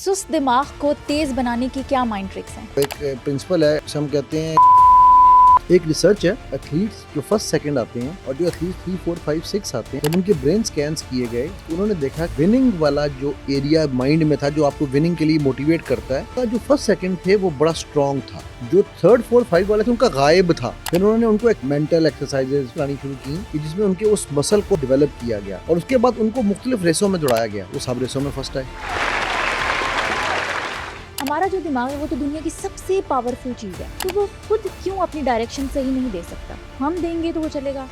सुस्त दिमाग को तेज बनाने की क्या माइंड ट्रिक्स हैं? एक प्रिंसिपल है, उसे हम कहते हैं, एक रिसर्च है, एथलीट्स जो फर्स्ट सेकंड आते हैं और जो एथलीट्स 3, 4, 5, 6 आते हैं, जब उनके ब्रेन स्कैन्स किए गए तो उन्होंने देखा विनिंग वाला जो एरिया माइंड में था, जो आपको विनिंग के लिए मोटिवेट करता है, जो फर्स्ट सेकंड थे वो बड़ा स्ट्रॉन्ग था। जो 3, 4, 5 वाले थे उनका गायब था। फिर उन्होंने उनको एक मेंटल एक्सरसाइजेस करानी शुरू की जिसमें उनके उस मसल को डेवलप किया गया और उसके बाद उनको मुख्तलिफ रेसों में दौड़ाया गया। वो सब रेसों में फर्स्ट आए। हमारा जो दिमाग है वो तो दुनिया की सबसे पावरफुल चीज़ है, तो वो खुद क्यों अपनी डायरेक्शन सही नहीं दे सकता? हम देंगे तो वो चलेगा।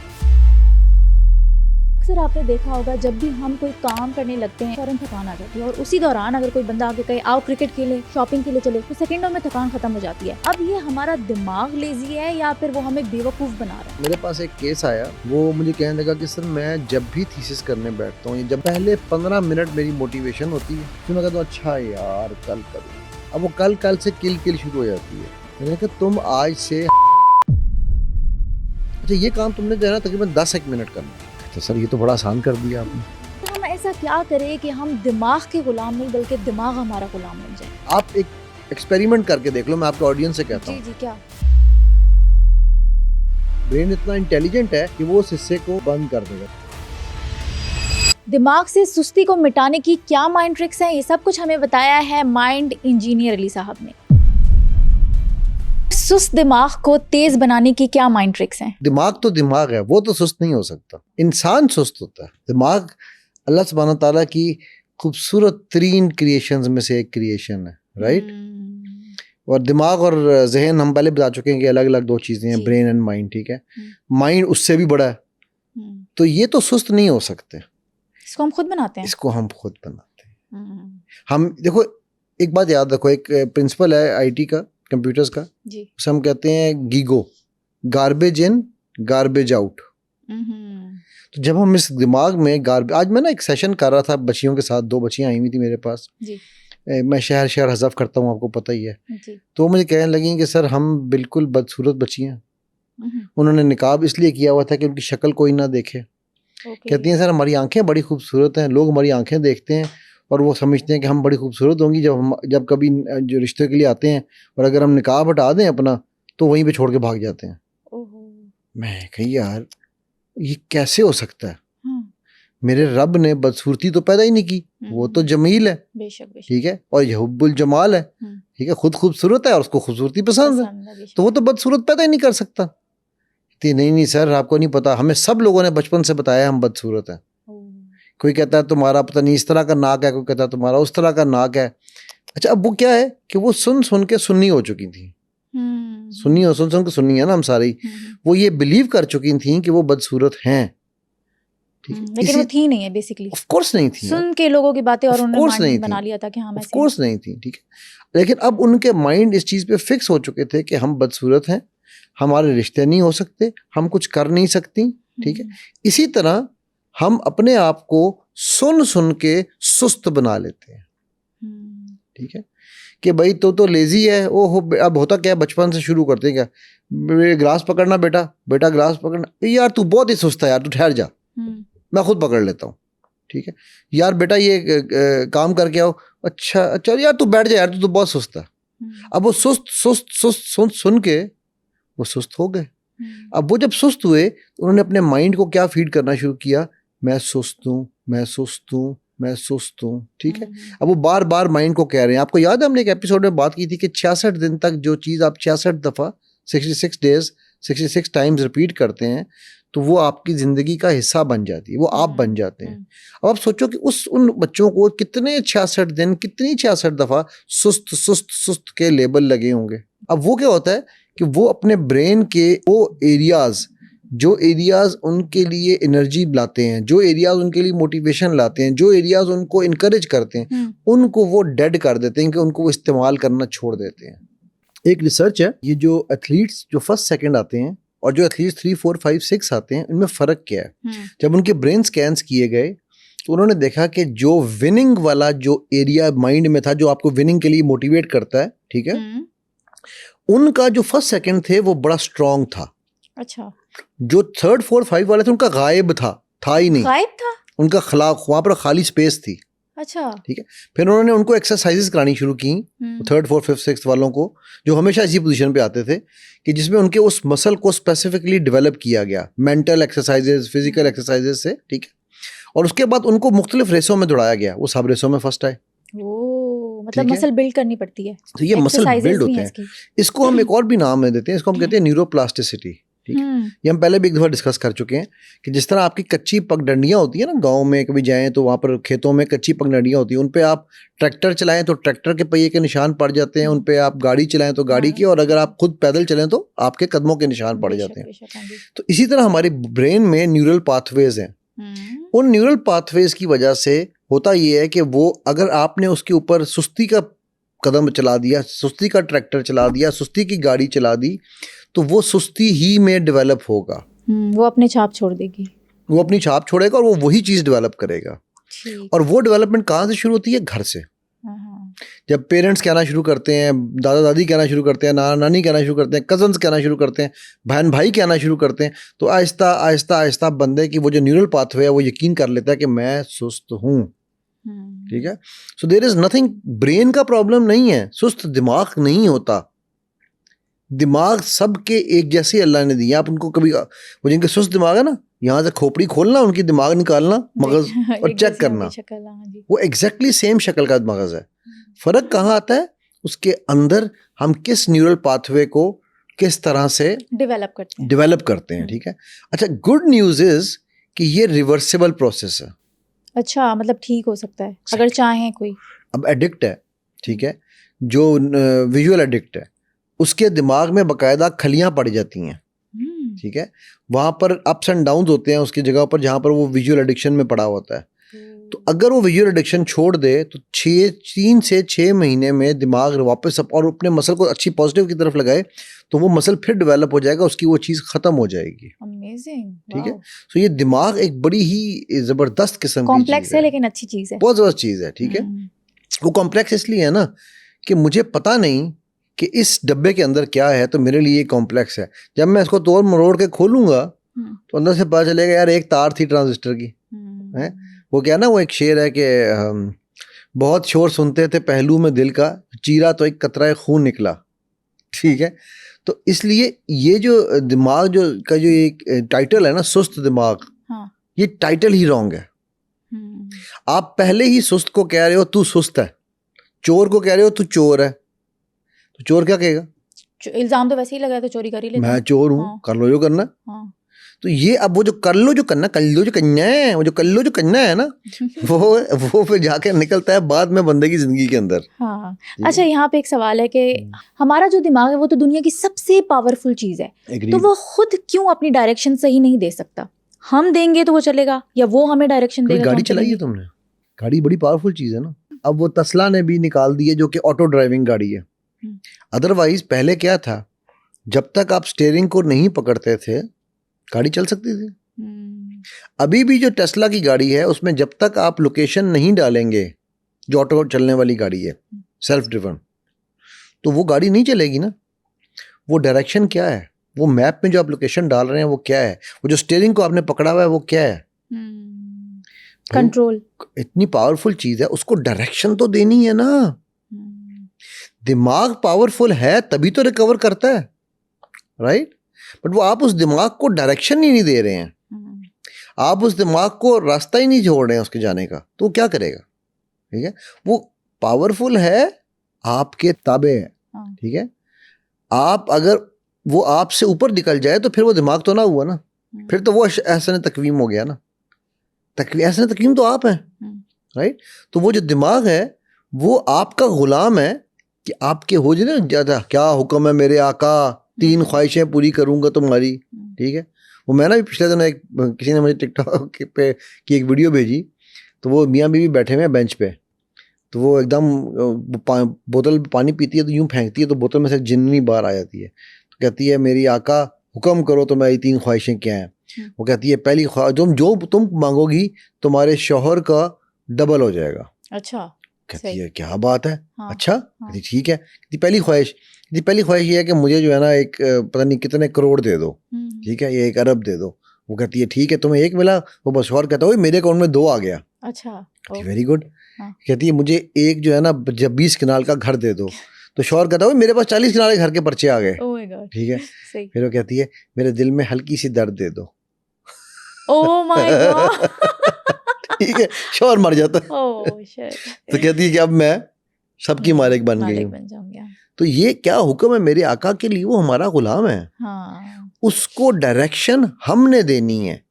अक्सर आपने देखा होगा जब भी हम कोई काम करने लगते हैं फौरन थकान आ जाती है और उसी दौरान अगर कोई बंदा आके कहे आओ क्रिकेट खेले, शॉपिंग के लिए चले, तो सेकंडों में थकान खत्म हो जाती है। अब ये हमारा दिमाग लेजी है या फिर वो हमें बेवकूफ़ बना रहा है? मेरे पास एक केस आया, वो मुझे कहने लगा कि सर मैं जब भी थीसिस करने बैठता हूँ, जब पहले 15 मिनट मेरी मोटिवेशन होती है, फिर मैं कहता हूँ अच्छा यार कल करूँ। अब वो कल से किल शुरू हो जाती है। मैंने कहा तुम आज से अच्छा ये काम तुमने जो है ना तकरीबन 10 मिनट करना। तो सर ये तो बड़ा आसान कर दिया आपने। तो हम ऐसा क्या करें कि हम दिमाग के गुलाम नहीं बल्कि दिमाग हमारा गुलाम बन जाए? आप एक एक्सपेरिमेंट करके देख लो, मैं आपके ऑडियंस से कहता हूँ। जी क्या? ब्रेन इतना इंटेलिजेंट है कि वो उस हिस्से को बंद कर देगा। दिमाग से सुस्ती को मिटाने की क्या माइंड ट्रिक्स हैं, ये सब कुछ हमें बताया है माइंड इंजीनियर अली साहब ने। सुस्त दिमाग को तेज बनाने की क्या माइंड ट्रिक्स हैं? दिमाग तो दिमाग है, वो तो सुस्त नहीं हो सकता। इंसान सुस्त होता है। दिमाग अल्लाह सुब्हानहू तआला की खूबसूरत तरीन क्रिएशंस में से एक क्रिएशन है, राइट? और दिमाग और जहन हम पहले बता चुके हैं कि अलग अलग दो चीजें हैं, ब्रेन एंड माइंड, ठीक है? माइंड उससे भी बड़ा है, तो ये तो सुस्त नहीं हो सकते। इसको हम खुद बनाते हैं। इसको हम खुद बनाते हैं। हम देखो, एक बात याद रखो, एक प्रिंसिपल है आईटी का, कंप्यूटर्स का, उसे हम कहते हैं GIGO, garbage in garbage out. तो जब हम इस दिमाग में आज मैं ना एक सेशन कर रहा था बच्चियों के साथ, 2 बच्चियां आई हुई थी मेरे पास जी। मैं शहर हज़फ करता हूँ, आपको पता ही है जी। तो मुझे कहने लगी कि सर हम बिल्कुल बदसूरत बच्चियां। उन्होंने निकाब इसलिए किया हुआ था कि उनकी शक्ल कोई ना देखे। कहती हैं सर हमारी आंखें बड़ी खूबसूरत हैं, लोग हमारी आंखें देखते हैं और वो समझते हैं कि हम बड़ी खूबसूरत होंगी जब कभी जो रिश्ते के लिए आते हैं, और अगर हम निकाब हटा दें अपना तो वहीं पे छोड़ के भाग जाते हैं। मैं कही यार ये कैसे हो सकता है? मेरे रब ने बदसूरती तो पैदा ही नहीं की, वो तो जमील है, बेशक, ठीक है, और यहुब्बुल जमाल है, ठीक है, खुद खूबसूरत है और उसको खूबसूरती पसंद है, तो वो तो बदसूरत पैदा ही नहीं कर सकता। नहीं सर आपको नहीं पता, हमें सब लोगों ने बचपन से बताया हम बदसूरत हैं। कोई कहता है तुम्हारा पता नहीं इस तरह का नाक है, कोई कहता है तुम्हारा उस तरह का नाक है। अच्छा अब वो क्या है कि वो सुन के सुन्नी हो चुकी थी, सुन के सुन्नी है ना हम सारी, वो ये बिलीव कर चुकी थी कि वो बदसूरत हैं, ठीक है, लेकिन वो थी नहीं है बेसिकली। ऑफ कोर्स नहीं थी, सुन के लोगों की बातें और उन्होंने बना लिया था कि हाँ ऑफ कोर्स नहीं थी, ठीक है। लेकिन अब उनके माइंड इस चीज पे फिक्स हो चुके थे कि हम बदसूरत हैं, हमारे रिश्ते नहीं हो सकते, हम कुछ कर नहीं सकती, ठीक है। इसी तरह हम अपने आप को सुन के सुस्त बना लेते हैं, ठीक है, कि भाई तो लेजी है, ओहो। अब होता क्या, बचपन से शुरू करते हैं क्या, ग्लास पकड़ना बेटा ग्लास पकड़ना, यार तू बहुत ही सुस्त है यार, तू ठहर जा, मैं खुद पकड़ लेता हूँ, ठीक है। यार बेटा ये काम करके आओ, अच्छा यार तू बैठ जा यार, तू तो बहुत सुस्त है। अब वो सुन के वो सुस्त हो गए। अब वो जब सुस्त हुए उन्होंने अपने माइंड को क्या फीड करना शुरू किया, मैं सुस्त हूँ, मैं सुस्त हूँ, मैं सुस्त हूँ, ठीक है। अब वो बार बार माइंड को कह रहे हैं। आपको याद है हमने एक एपिसोड में बात की थी कि 66 दिन तक जो चीज़ आप 66 दफ़ा 66 डेज 66 टाइम्स रिपीट करते हैं तो वो आपकी ज़िंदगी का हिस्सा बन जाती है, वो आप बन जाते हैं। अब आप सोचो कि उन बच्चों को कितने 66 दिन, कितनी 66 दफ़ा सुस्त सुस्त सुस्त के लेबल लगे होंगे। अब वो क्या होता है कि वो अपने ब्रेन के वो एरियाज, जो एरियाज उनके लिए एनर्जी लाते हैं, जो एरियाज उनके लिए मोटिवेशन लाते हैं, जो एरियाज उनको इनकरेज करते हैं, उनको वो डेड कर देते हैं कि उनको वो इस्तेमाल करना छोड़ देते हैं। एक रिसर्च है, ये जो एथलीट्स जो फर्स्ट सेकंड आते हैं और जो एथलीट्स 3, 4, 5, 6 आते हैं, इनमें फ़र्क क्या है? जब उनके ब्रेन स्कैन्स किए गए तो उन्होंने देखा कि जो विनिंग वाला जो एरिया माइंड में था, जो आपको विनिंग के लिए मोटिवेट करता है, ठीक है, उनका जो फर्स्ट सेकंड थे वो बड़ा स्ट्रॉन्ग था। अच्छा। जो 3, 4, 5 वाले थे उनका गायब था ही नहीं, गायब था, उनका खला, वहां पर खाली स्पेस थी। अच्छा। ठीक है। फिर उन्होंने उनको एक्सरसाइजेस करानी शुरू की, 3rd 4th 5th 6th वालों को, जो हमेशा इसी पोजीशन पे आते थे, कि जिसमें उनके उस मसल को स्पेसिफिकली डेवलप किया गया, मेंटल एक्सरसाइजेस, फिजिकल एक्सरसाइजेस से। ठीक है। और उसके बाद उनको मुख्तलिफ रेसों में दौड़ाया गया, वो सब रेसों में फर्स्ट आए। मतलब मसल बिल्ड करनी पड़ती है, तो ये मसल Exercises बिल्ड भी होते हैं हैं। इसकी। इसको हम एक और भी नाम देते हैं, इसको हम कहते हैं न्यूरोप्लास्टिसिटी। ठीक है। ये हम पहले भी एक दफ़ा डिस्कस कर चुके हैं कि जिस तरह आपकी कच्ची पगडंडियाँ होती है ना, गांव में कभी जाएं तो वहाँ पर खेतों में कच्ची पगडंडियाँ होती हैं, उन पे आप ट्रैक्टर चलाएं तो ट्रैक्टर के पहिए के निशान पड़ जाते हैं, उन पे आप गाड़ी चलाएं तो गाड़ी के, और अगर आप खुद पैदल चलें तो आपके कदमों के निशान पड़ जाते हैं। तो इसी तरह हमारे ब्रेन में न्यूरल पाथवेज हैं। उन न्यूरल पाथवेज की वजह से होता ये है कि वो, अगर आपने उसके ऊपर सुस्ती का कदम चला दिया, सुस्ती का ट्रैक्टर चला दिया, सुस्ती की गाड़ी चला दी, तो वो सुस्ती ही में डेवलप होगा। वो अपने छाप छोड़ देगी, वो अपनी छाप छोड़ेगा और वो वही चीज़ डेवलप करेगा। और वो डेवलपमेंट कहाँ से शुरू होती है? घर से। जब पेरेंट्स कहना शुरू करते हैं, दादा दादी कहना शुरू करते हैं, नाना नानी कहना शुरू करते हैं, कजन्स कहना शुरू करते हैं, बहन भाई कहना शुरू करते हैं, तो आहिस्ता आहिस्ता आहिस्ता बंदे की वो जो न्यूरल पाथवे है वो यकीन कर लेता है कि मैं सुस्त हूँ। ठीक है। So there is nothing, brain का प्रॉब्लम नहीं है, सुस्त दिमाग नहीं होता। दिमाग सबके एक जैसे अल्लाह ने दिया। आप उनको कभी, वो जिनके सुस्त दिमाग है ना, यहाँ से खोपड़ी खोलना, उनकी दिमाग निकालना, मगज और चेक करना, वो एग्जैक्टली सेम शक्ल का मगज है। फर्क कहाँ आता है? उसके अंदर हम किस न्यूरल पाथवे को किस तरह से डेवलप करते हैं। ठीक है। अच्छा, गुड न्यूज इज कि ये रिवर्सिबल प्रोसेस है। अच्छा, मतलब ठीक हो सकता है अगर चाहें कोई। अब एडिक्ट है, ठीक है, जो विजुअल एडिक्ट है, उसके दिमाग में बाकायदा खलियां पड़ जाती हैं। ठीक है। वहाँ पर अप्स एंड डाउन्स होते हैं उसकी जगह पर जहाँ पर वो विजुअल एडिक्शन में पड़ा होता है। तो अगर वो विजुअल एडिक्शन छोड़ दे तो 3 से 6 महीने में दिमाग वापस और अपने मसल को अच्छी पॉजिटिव की तरफ लगाए तो वो मसल फिर डेवलप हो जाएगा, उसकी वो चीज़ ख़त्म हो जाएगी। अमेजिंग। ठीक है। सो ये दिमाग एक बड़ी ही ज़बरदस्त किस्म की कॉम्प्लेक्स है, लेकिन अच्छी चीज़ है, बहुत ज़बरदस्त चीज़ है। ठीक है। वो कॉम्प्लेक्स इसलिए है ना कि मुझे पता नहीं कि इस डब्बे के अंदर क्या है, तो मेरे लिए कॉम्प्लेक्स है। जब मैं इसको तोड़ मरोड़ के खोलूंगा तो अंदर से पता चलेगा यार एक तार थी ट्रांजिस्टर की। है वो क्या ना, वो एक शेर है कि बहुत शोर सुनते थे पहलू में दिल का, चीरा तो एक कतरा खून निकला। ठीक है। तो इसलिए ये जो दिमाग जो का जो एक टाइटल है ना, सुस्त दिमाग, ये टाइटल ही रॉन्ग है। आप पहले ही सुस्त को कह रहे हो तू सुस्त है, चोर को कह रहे हो तू चोर है, तो चोर क्या कहेगा? इल्जाम तो वैसे ही लगा है तो चोरी कर ही लेता, मैं चोर हूँ। हाँ। कर लो जो करना। हाँ। तो ये अब वो जो कर लो जो करना, कर लो जो करना है, वो जो कर लो जो करना है ना वो फिर जाके निकलता है बाद में बंदे की जिंदगी के अंदर। हाँ। अच्छा, यहाँ पे एक सवाल है कि हमारा जो दिमाग है वो तो दुनिया की सबसे पावरफुल चीज है, तो वो खुद क्यों अपनी डायरेक्शन सही नहीं दे सकता? हम देंगे तो वो चलेगा या वो हमें डायरेक्शन देगा? गाड़ी चलाई है तुमने? गाड़ी बड़ी पावरफुल चीज है ना। अब वो तस्ला ने भी निकाल दी है जो कि ऑटो ड्राइविंग गाड़ी है। अदरवाइज पहले क्या था, जब तक आप स्टीयरिंग को नहीं पकड़ते थे गाड़ी चल सकती थी। अभी भी जो टेस्ला की गाड़ी है उसमें जब तक आप लोकेशन नहीं डालेंगे, जो ऑटो चलने वाली गाड़ी है सेल्फ ड्रिवन, तो वो गाड़ी नहीं चलेगी ना। वो डायरेक्शन क्या है, वो मैप में जो आप लोकेशन डाल रहे हैं वो क्या है, वो जो स्टीयरिंग को आपने पकड़ा हुआ है वो क्या है? कंट्रोल। इतनी पावरफुल चीज है, उसको डायरेक्शन तो देनी है ना। दिमाग पावरफुल है तभी तो रिकवर करता है, राइट? बट वो आप उस दिमाग को डायरेक्शन ही नहीं दे रहे हैं, आप उस दिमाग को रास्ता ही नहीं छोड़ रहे हैं उसके जाने का, तो वो क्या करेगा? ठीक है। वो पावरफुल है, आपके ताबे है। ठीक है। आप अगर वो आपसे ऊपर निकल जाए तो फिर वो दिमाग तो ना हुआ ना, फिर तो वो एहसान तकवीम हो गया ना। एहसान तकवीम तो आप हैं, राइट? तो वो जो दिमाग है वो आपका गुलाम है कि आपके हो जाए ना ज़्यादा, क्या हुक्म है मेरे आका, 3 ख्वाहिशें पूरी करूंगा तुम्हारी। ठीक है। वो मैं ना भी पिछले दिन किसी ने मुझे टिकटॉक पे की एक वीडियो भेजी, तो वो मियाँ बीवी बैठे हुए हैं बेंच पे, तो वो एकदम बोतल पानी पीती है तो यूँ फेंकती है तो बोतल में से जिन्नी बाहर आ जाती है, तो कहती है मेरी आका हुक्म करो तो मेरी 3 ख्वाहिशें क्या हैं? वो कहती है पहली जो तुम मांगोगी तुम्हारे शौहर का डबल हो जाएगा। अच्छा। कहती है क्या बात है? हाँ, अच्छा। कहती ठीक है। कहती पहली ख्वाहिश ये है कि मुझे जो है ना एक पता नहीं कितने करोड़ दे दो। ठीक है, ये 1 अरब दे दो। वो कहती है ठीक है, तुम्हें 1 मिला? वो बस शौहर कहता है मेरे अकाउंट में 2 आ गया। अच्छा, वेरी गुड। हाँ। कहती है मुझे एक जो है ना जब 20 कनाल का घर दे दो, तो शौहर कहता है मेरे पास 40 कनाल के घर के पर्चे आ गए। ओह माय गॉड, ठीक है, सही। फिर वो कहती है मेरे दिल में हल्की सी दर्द दे दो। ओह माय गॉड, ठीक है, शौहर मर जाता है। ओह शिट, तो कहती है कि अब मैं सबकी मालिक बन गई हूँ। बन जाऊंगी। तो ये क्या हुक्म है मेरे आका के लिए, वो हमारा गुलाम है, हाँ उसको डायरेक्शन हमने देनी है।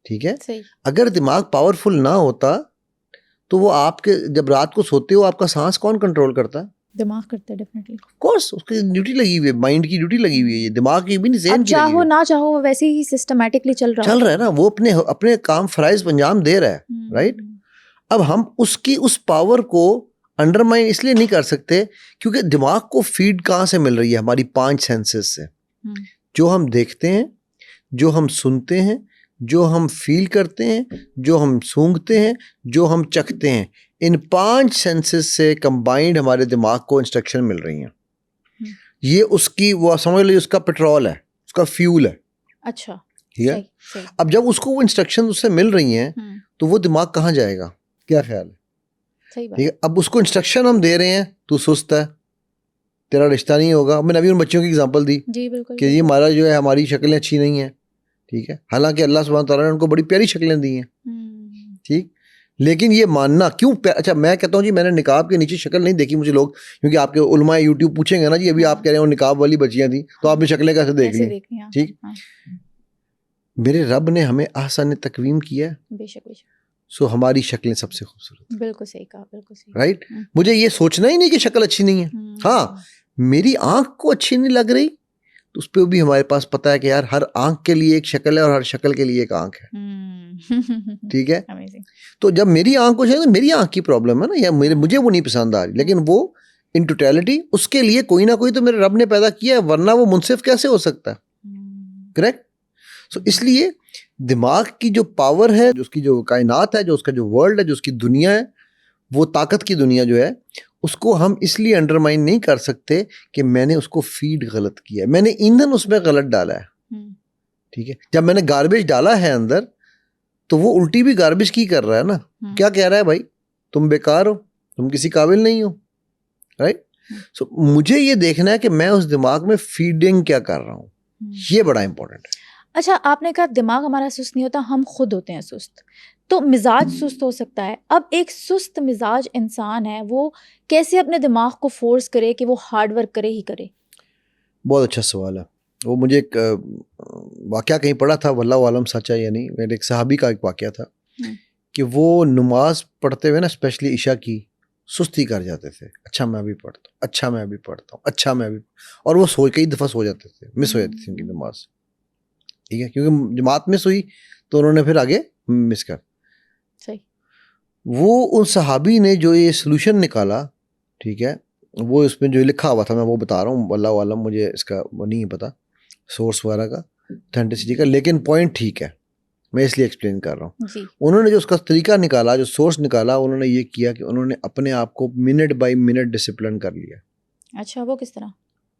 ठीक है, सही। अगर दिमाग पावरफुल ना होता तो वो आपके जब रात को सोते हो आपका सांस कौन कंट्रोल करता है? दिमाग करते हैं डेफिनेटली। ऑफ कोर्स उसकी ड्यूटी लगी हुई है, माइंड की ड्यूटी लगी हुई है, ये दिमाग की भी नहीं, अब ज़हन की लगी चाहो हुई है। ना चाहो वो वैसे ही सिस्टमैटिकली चल रहा रहा है ना, वो अपने अपने काम फराइज अंजाम दे रहा है, राइट। अब हम उसकी उस पावर को अंडरमाइन इसलिए नहीं कर सकते क्योंकि दिमाग को फीड कहाँ से मिल रही है? हमारी 5 सेंसेस से। जो हम देखते हैं, जो हम सुनते हैं, जो हम फील करते हैं, जो हम सूंघते हैं, जो हम चखते हैं, इन 5 सेंसेस से कंबाइंड हमारे दिमाग को इंस्ट्रक्शन मिल रही हैं। ये उसकी वो समझ लीजिए उसका पेट्रोल है, उसका फ्यूल है। अच्छा, ठीक है, सही। अब जब उसको वो इंस्ट्रक्शन उससे मिल रही हैं तो वो दिमाग कहाँ जाएगा? क्या ख्याल है? सही बात। ठीक है, अब उसको इंस्ट्रक्शन हम दे रहे हैं, तू सुस्त है, तेरा रिश्ता नहीं होगा। मैंने अभी उन बच्चों की एग्जांपल दी जी बिल्कुल कि ये हमारा जो है हमारी शक्लें अच्छी नहीं हैं। ठीक है, हालांकि अल्लाह सुब्हान तआला ने उनको बड़ी प्यारी शक्लें दी हैं। ठीक, लेकिन ये मानना क्यों अच्छा मैं कहता हूँ जी मैंने निकाब के नीचे शक्ल नहीं देखी, मुझे लोग क्योंकि आपके उलमा यूट्यूब पूछेंगे ना जी अभी आप कह रहे हो निकाब वाली बच्चियां थी तो आपने शक्लें कैसे देख ली? ठीक, मेरे रब ने हमें आसान तकवीम किया है, बेशक। सो हमारी शक्लें सबसे खूबसूरत। बिल्कुल सही कहा, बिल्कुल सही। राइट, मुझे ये सोचना ही नहीं कि शक्ल अच्छी नहीं है। हाँ, मेरी आंख को अच्छी नहीं लग रही तो उस पर भी हमारे पास पता है कि यार हर आंख के लिए एक शक्ल है और हर शक्ल के लिए एक आंख है। ठीक है, तो जब मेरी आंख को चाहिए तो मेरी आंख की प्रॉब्लम है ना, या मुझे वो नहीं पसंद आ रही, लेकिन वो इन टोटलिटी उसके लिए कोई ना कोई तो मेरे रब ने पैदा किया है, वरना वो मुनसिफ कैसे हो सकता है? करेक्ट। सो इसलिए दिमाग की जो पावर है, जो उसकी जो कायनात है, जो उसका जो वर्ल्ड है, जो उसकी दुनिया है, वो ताकत की दुनिया जो है, उसको हम इसलिए अंडरमाइन नहीं कर सकते कि मैंने उसको फीड गलत किया है, मैंने ईंधन उसमें गलत डाला है। ठीक है, जब मैंने गार्बेज डाला है अंदर तो वो उल्टी भी गार्बेज की कर रहा है ना। क्या कह रहा है भाई, तुम बेकार हो, तुम किसी काबिल नहीं हो। राइट, सो मुझे ये देखना है कि मैं उस दिमाग में फीडिंग क्या कर रहा हूँ, ये बड़ा इंपॉर्टेंट है। अच्छा, आपने कहा दिमाग हमारा सुस्त नहीं होता, हम खुद होते हैं सुस्त, तो मिजाज सुस्त हो सकता है। अब एक सुस्त मिजाज इंसान है, वो कैसे अपने दिमाग को फोर्स करे कि वो हार्ड वर्क करे ही करे? बहुत अच्छा सवाल है। वो मुझे एक वाक़या कहीं पढ़ा था, वल्लाहु आलम सच है या नहीं, मेरे एक सहाबी का एक वाक़या था कि वो नमाज पढ़ते हुए ना स्पेशली इशा की सुस्ती कर जाते थे। अच्छा मैं अभी पढ़ता हूँ, अच्छा मैं अभी पढ़ता हूँ, अच्छा मैं अभी, और वो कई दफ़ा सो जाते थे, मिस हो जाती थी उनकी नमाज। ठीक है, क्योंकि जमात मिस हुई तो उन्होंने फिर आगे मिस कर। सही। वो उन सहाबी ने जो ये सोल्यूशन निकाला, ठीक है, वो इसमें जो लिखा हुआ था मैं वो बता रहा हूँ, वल्लाहु आलम मुझे इसका वो नहीं पता सोर्स वगैरह का, ऑथेंटिसिटी का, लेकिन पॉइंट ठीक है, मैं इसलिए एक्सप्लेन कर रहा हूँ। उन्होंने जो उसका तरीका निकाला, जो सोर्स निकाला, उन्होंने ये किया कि उन्होंने अपने आप को मिनट बाय मिनट डिसिप्लिन कर लिया। अच्छा, वो किस तरह?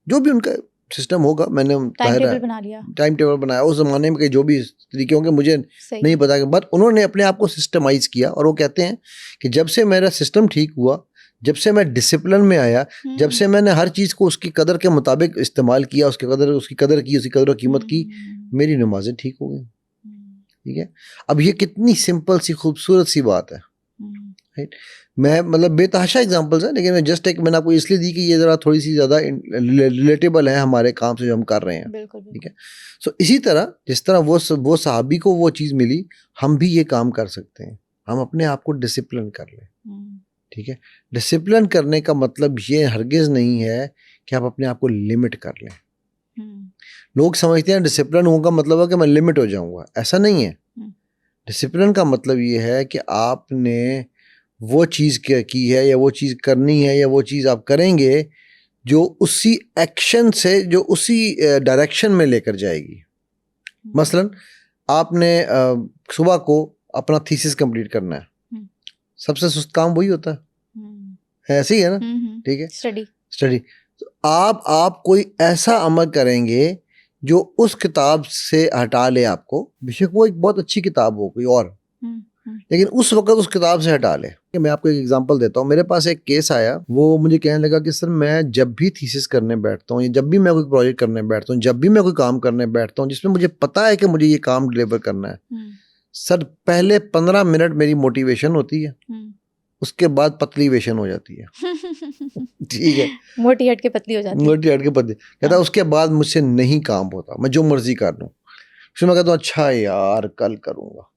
जो भी उनका सिस्टम होगा, मैंने टाइम टेबल बना लिया, टाइम टेबल बनाया। उस जमाने में जो भी तरीके होंगे मुझे नहीं पता, बट उन्होंने अपने आप को सिस्टमाइज किया। और वो कहते हैं कि जब से मेरा सिस्टम ठीक हुआ, जब से मैं डिसिप्लिन में आया, जब से मैंने हर चीज़ को उसकी कदर के मुताबिक इस्तेमाल किया, उसकी कदर की, उसकी कदर कीमत की, मेरी नमाजें ठीक हो गई। ठीक है, अब ये कितनी सिंपल सी खूबसूरत सी बात है। राइट, मैं मतलब बेतहाशा एग्जांपल्स है, लेकिन मैं जस्ट एक मैंने आपको इसलिए दी कि ये ज़रा थोड़ी सी ज़्यादा रिलेटेबल है हमारे काम से जो हम कर रहे हैं। ठीक है, सो इसी तरह जिस तरह वो सहाबी को वो चीज़ मिली, हम भी ये काम कर सकते हैं, हम अपने आप को डिसिप्लिन कर लें। ठीक है, डिसिप्लिन करने का मतलब ये हरगिज़ नहीं है कि आप अपने आप को लिमिट कर लें। लोग समझते हैं डिसिप्लिन होगा मतलब है कि मैं लिमिट हो जाऊंगा, ऐसा नहीं है। डिसिप्लिन का मतलब ये है कि आपने वो चीज़ की है, या वो चीज़ करनी है, या वो चीज़ आप करेंगे जो उसी एक्शन से, जो उसी डायरेक्शन में लेकर जाएगी। मसलन आपने सुबह को अपना थीसिस कंप्लीट करना है, सबसे सुस्त काम वही होता है, ऐसे ही है ना। ठीक है, स्टडी। तो आप कोई ऐसा अमल करेंगे जो उस किताब से हटा ले आपको, बेशक वो एक बहुत अच्छी किताब हो कोई और, लेकिन उस वक्त उस किताब से हटा ले। मैं आपको एक एग्जांपल देता हूँ। मेरे पास एक केस आया, वो मुझे कहने लगा कि सर मैं जब भी थीसिस करने बैठता हूँ, या जब भी मैं कोई प्रोजेक्ट करने बैठता हूँ, जब भी मैं कोई काम करने बैठता हूँ जिसमें मुझे पता है कि मुझे ये काम डिलीवर करना है, सर पहले 15 मिनट मेरी मोटिवेशन होती है, उसके बाद पतलीवेशन हो जाती है। ठीक है, मोटी हट के पतली हो जाती है। मोटी हट के पतली। कहता उसके बाद मुझसे नहीं काम होता, मैं जो मर्जी कर लूँ। फिर मैं कहता हूँ अच्छा यार कल करूँगा।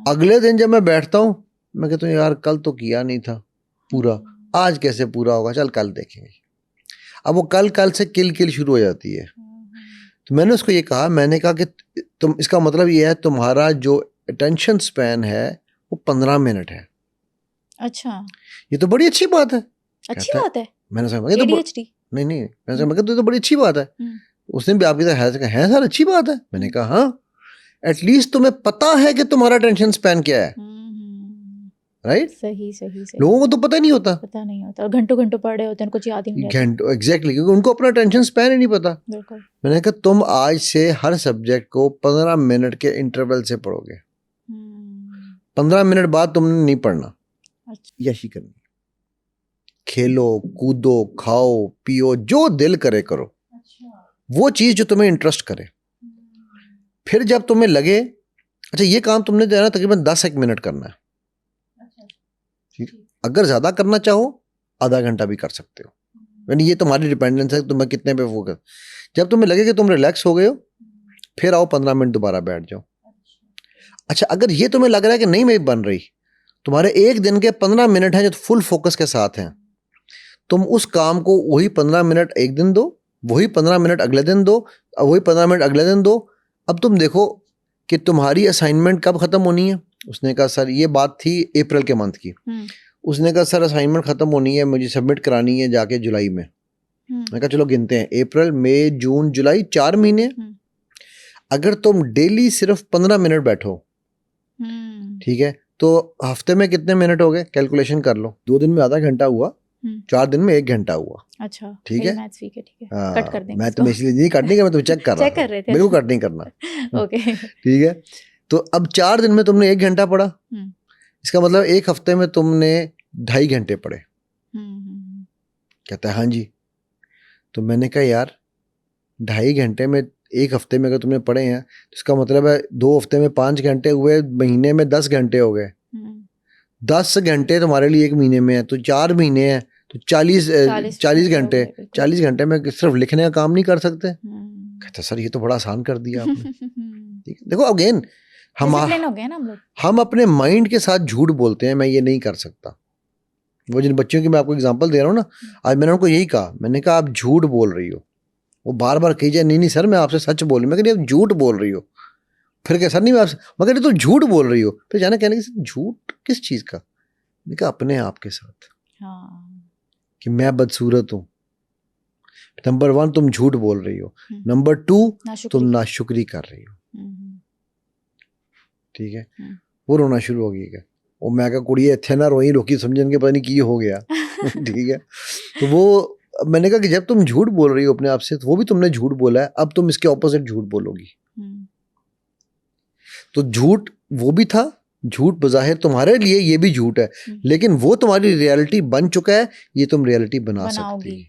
अगले दिन जब मैं बैठता हूँ, मैं कहता हूँ यार कल तो किया नहीं था पूरा, आज कैसे पूरा होगा, चल कल देखेंगे। अब वो कल से किल शुरू हो जाती है। तो मैंने उसको ये कहा, मैंने कहा कि तुम, इसका मतलब ये है तुम्हारा जो अटेंशन स्पैन है वो 15 मिनट है। अच्छा, ये तो बड़ी अच्छी बात है। अच्छी बात है। मैंने समझा तो नहीं, मैंने समझा तो बड़ी अच्छी बात है। उसने भी आपकी तरह है सर अच्छी बात है। मैंने कहा हाँ, एटलीस्ट तुम्हें पता है कि तुम्हारा अटेंशन स्पैन क्या है, राइट? सही। लोगों को तो पता नहीं होता, और घंटों पढ़े होते हैं, कुछ याद ही नहीं रहता। घंटों, एग्जैक्टली, क्योंकि उनको अपना अटेंशन स्पैन ही नहीं पता। बिल्कुल। मैंने कहा तुम आज से हर सब्जेक्ट को 15 मिनट के इंटरवल से पढ़ोगे। 15 मिनट बाद तुमने नहीं पढ़ना, यही करनी। खेलो कूदो खाओ पियो, जो दिल करे करो, वो चीज जो तुम्हें इंटरेस्ट करे। फिर जब तुम्हें लगे अच्छा ये काम तुमने जो है ना तकरीबन 10 मिनट करना है, ठीक, अगर ज्यादा करना चाहो आधा घंटा भी कर सकते हो, यानी ये तुम्हारी डिपेंडेंस है तुम्हें कितने पे फोकस। जब तुम्हें लगे कि तुम रिलैक्स हो गए हो, फिर आओ 15 मिनट दोबारा बैठ जाओ। अच्छा अगर ये तुम्हें लग रहा है कि नहीं मैं बन रही, तुम्हारे एक दिन के 15 मिनट हैं जो फुल फोकस के साथ हैं, तुम उस काम को वही 15 मिनट एक दिन दो, वही 15 मिनट अगले दिन दो, वही 15 मिनट अगले दिन दो। अब तुम देखो कि तुम्हारी असाइनमेंट कब खत्म होनी है। उसने कहा सर, ये बात थी अप्रैल के मंथ की। उसने कहा सर असाइनमेंट खत्म होनी है, मुझे सबमिट करानी है जाके जुलाई में। मैं कहा चलो गिनते हैं, अप्रैल मई जून जुलाई, 4 महीने। अगर तुम डेली सिर्फ 15 मिनट बैठो, ठीक है, तो हफ्ते में कितने मिनट हो गए, कैलकुलेशन कर लो। 2 दिन में आधा घंटा हुआ, 4 दिन में 1 घंटा हुआ। अच्छा ठीक है, मैथ्स वीक है, ठीक है, कट कर देंगे। मैं तो इसलिए नहीं कट नहीं कर, मैं तो चेक कर रहा था, चेक कर रहे थे, मेरे को कट नहीं करना। ओके ठीक है, तो अब 4 दिन में तुमने 1 घंटा पढ़ा, इसका मतलब एक हफ्ते में तुमने 2.5 घंटे पढ़े। कहता है हाँ जी। तो मैंने कहा यार 2.5 घंटे में एक हफ्ते में अगर तुमने पढ़े हैं तो इसका मतलब है 2 हफ्ते में 5 घंटे हुए, महीने में 10 घंटे हो गए। 10 घंटे तुम्हारे लिए एक महीने में है, तो 4 महीने हैं तो 40 घंटे। 40 घंटे में सिर्फ लिखने का काम नहीं कर सकते। कहते सर ये तो बड़ा आसान कर दिया आपने। ठीक है, देखो अगेन हम अपने माइंड के साथ झूठ बोलते हैं, मैं ये नहीं कर सकता। वो जिन बच्चों की मैं आपको एग्जांपल दे रहा हूँ ना, आज मैंने उनको यही कहा, मैंने कहा आप झूठ बोल रही हो। वो बार बार कही जाए नहीं सर मैं आपसे सच बोल रही हूँ। मैं कहती आप झूठ बोल रही हो। फिर क्या सर नहीं मैं आपसे, मैं कहती तुम झूठ बोल रही हो। फिर जाना कहने की झूठ किस चीज़ का। मैंने कहा अपने आप के साथ। कि मैं बदसूरत हूँ। नंबर 1 तुम झूठ बोल रही हो, नंबर 2 तुम नाशुक्री कर रही हो। ठीक है, वो रोना शुरू हो गया। वो मैं कहा कुड़िए इत्थे ना रोई, लोकी समझन के पता नहीं की हो गया। ठीक है, तो वो मैंने कहा कि जब तुम झूठ बोल रही हो अपने आप से, तो वो भी तुमने झूठ बोला है, अब तुम इसके ऑपोजिट झूठ बोलोगी। तो झूठ वो भी था, झूठ बज़ाहिर तुम्हारे लिए ये भी झूठ है, लेकिन वो तुम्हारी रियलिटी बन चुका है, ये तुम रियलिटी बना सकती है।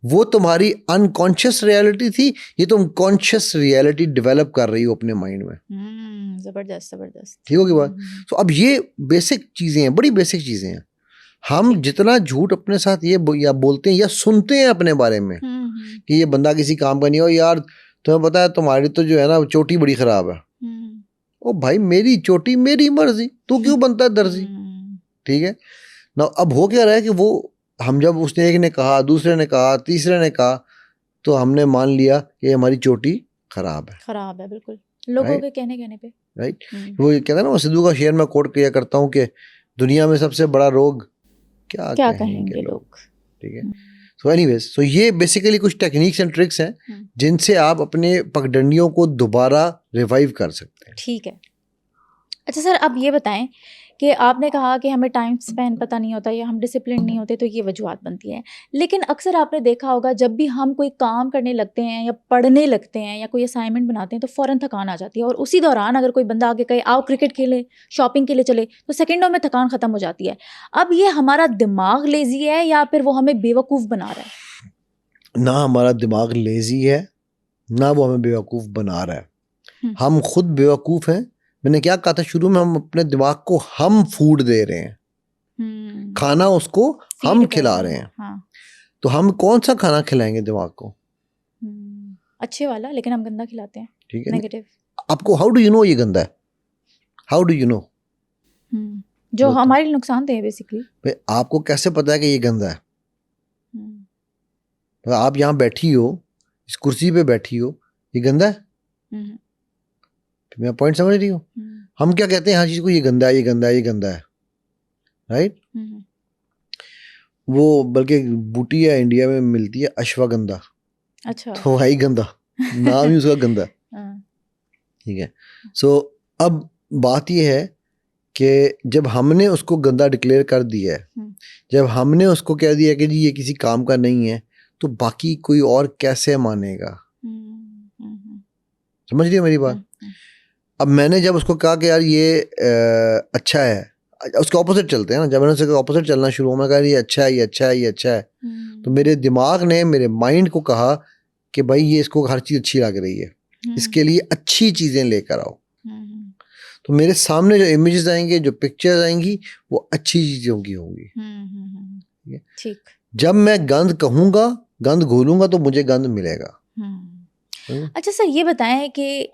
वो तुम्हारी अनकॉन्शियस रियलिटी थी, ये तुम कॉन्शियस रियलिटी डेवलप कर रही हो अपने माइंड में। जबरदस्त। ठीक होगी बात। तो अब ये बेसिक चीजें हैं, बड़ी बेसिक चीजें हैं। हम जितना झूठ अपने साथ ये या बोलते हैं या सुनते हैं अपने बारे में कि ये बंदा किसी काम का नहीं हो, यार तुम्हें पता है तुम्हारी तो जो है ना चोटी बड़ी खराब है। ओ भाई मेरी चोटी मेरी मर्जी, तू क्यों बनता है दर्जी। ठीक है ना। अब हो क्या रहा है कि वो हम जब उसने एक ने कहा, दूसरे ने कहा, तीसरे ने कहा, तो हमने मान लिया कि हमारी चोटी खराब है। बिल्कुल लोगों के कहने पे। राइट, वो कहता है ना, वो सिद्धू का शेर मैं कोट किया करता हूँ कि दुनिया में सबसे बड़ा रोग क्या कहेंगे लोग। ठीक है, सो एनीवेज, सो ये बेसिकली कुछ टेक्निक्स एंड ट्रिक्स हैं जिनसे आप अपने पगडंडियों को दोबारा रिवाइव कर सकते हैं। ठीक है। अच्छा सर, अब ये बताएं कि आपने कहा कि हमें टाइम स्पेन पता नहीं होता या हम डिसिप्लिन नहीं होते, तो ये वजूहत बनती हैं। लेकिन अक्सर आपने देखा होगा जब भी हम कोई काम करने लगते हैं या पढ़ने लगते हैं या कोई असाइनमेंट बनाते हैं तो फ़ौरन थकान आ जाती है, और उसी दौरान अगर कोई बंदा आके कहे आओ क्रिकेट खेलें, शॉपिंग के लिए चले, तो सेकंडों में थकान ख़त्म हो जाती है। अब ये हमारा दिमाग लेज़ी है या फिर वो हमें बेवकूफ़ बना रहा है? ना हमारा दिमाग लेजी है, ना वो हमें बेवकूफ़ बना रहा है। हम खुद बेवकूफ़ हैं। मैंने क्या कहा था शुरू में, हम अपने दिमाग को हम फूड दे रहे हैं, खाना उसको हम खिला रहे हैं। हाँ। तो हम कौन सा खाना खिलाएंगे दिमाग को? अच्छे वाला, लेकिन हम गंदा खिलाते हैं। ठीक है, नेगेटिव। आपको हाउ डू यू नो ये गंदा है? How do you no? जो हमारे लिए नुकसानदेह है बेसिकली। भाई आपको कैसे पता है कि ये गंदा है? तो आप यहाँ बैठी हो, इस कुर्सी पे बैठी हो, ये गंदा है? मैं पॉइंट समझ रही हूँ? हम क्या कहते हैं हर चीज को, ये गंदा है, ये गंदा है, ये गंदा है, राइट? वो बल्कि बूटी है इंडिया में मिलती है, अश्वगंधा। अच्छा। तो है ही गंदा, नाम ही उसका गंदा। ठीक है। सो अब बात ये है कि जब हमने उसको गंदा डिक्लेयर कर दिया है, जब हमने उसको कह दिया कि जी ये किसी काम का नहीं है, तो बाकी कोई और कैसे मानेगा? समझ रही है मेरी बात? अब मैंने जब उसको कहा कि यार ये अच्छा है, उसके ऑपोजिट चलते हैं ना, जब मैंने उसके ऑपोजिट चलना शुरू हुआ, मैं कहा ये अच्छा है, ये अच्छा है, ये अच्छा है, तो मेरे दिमाग ने मेरे माइंड को कहा कि भाई ये इसको हर चीज़ अच्छी लग रही है, इसके लिए अच्छी चीज़ें लेकर आओ। तो मेरे सामने जो इमेजेस आएंगे, जो पिक्चर्स आएंगी, वो अच्छी चीज़ों की होंगी। ठीक। जब मैं गंद कहूँगा, गंद घोलूंगा, तो मुझे गंद मिलेगा। अच्छा सर, ये बताएं कि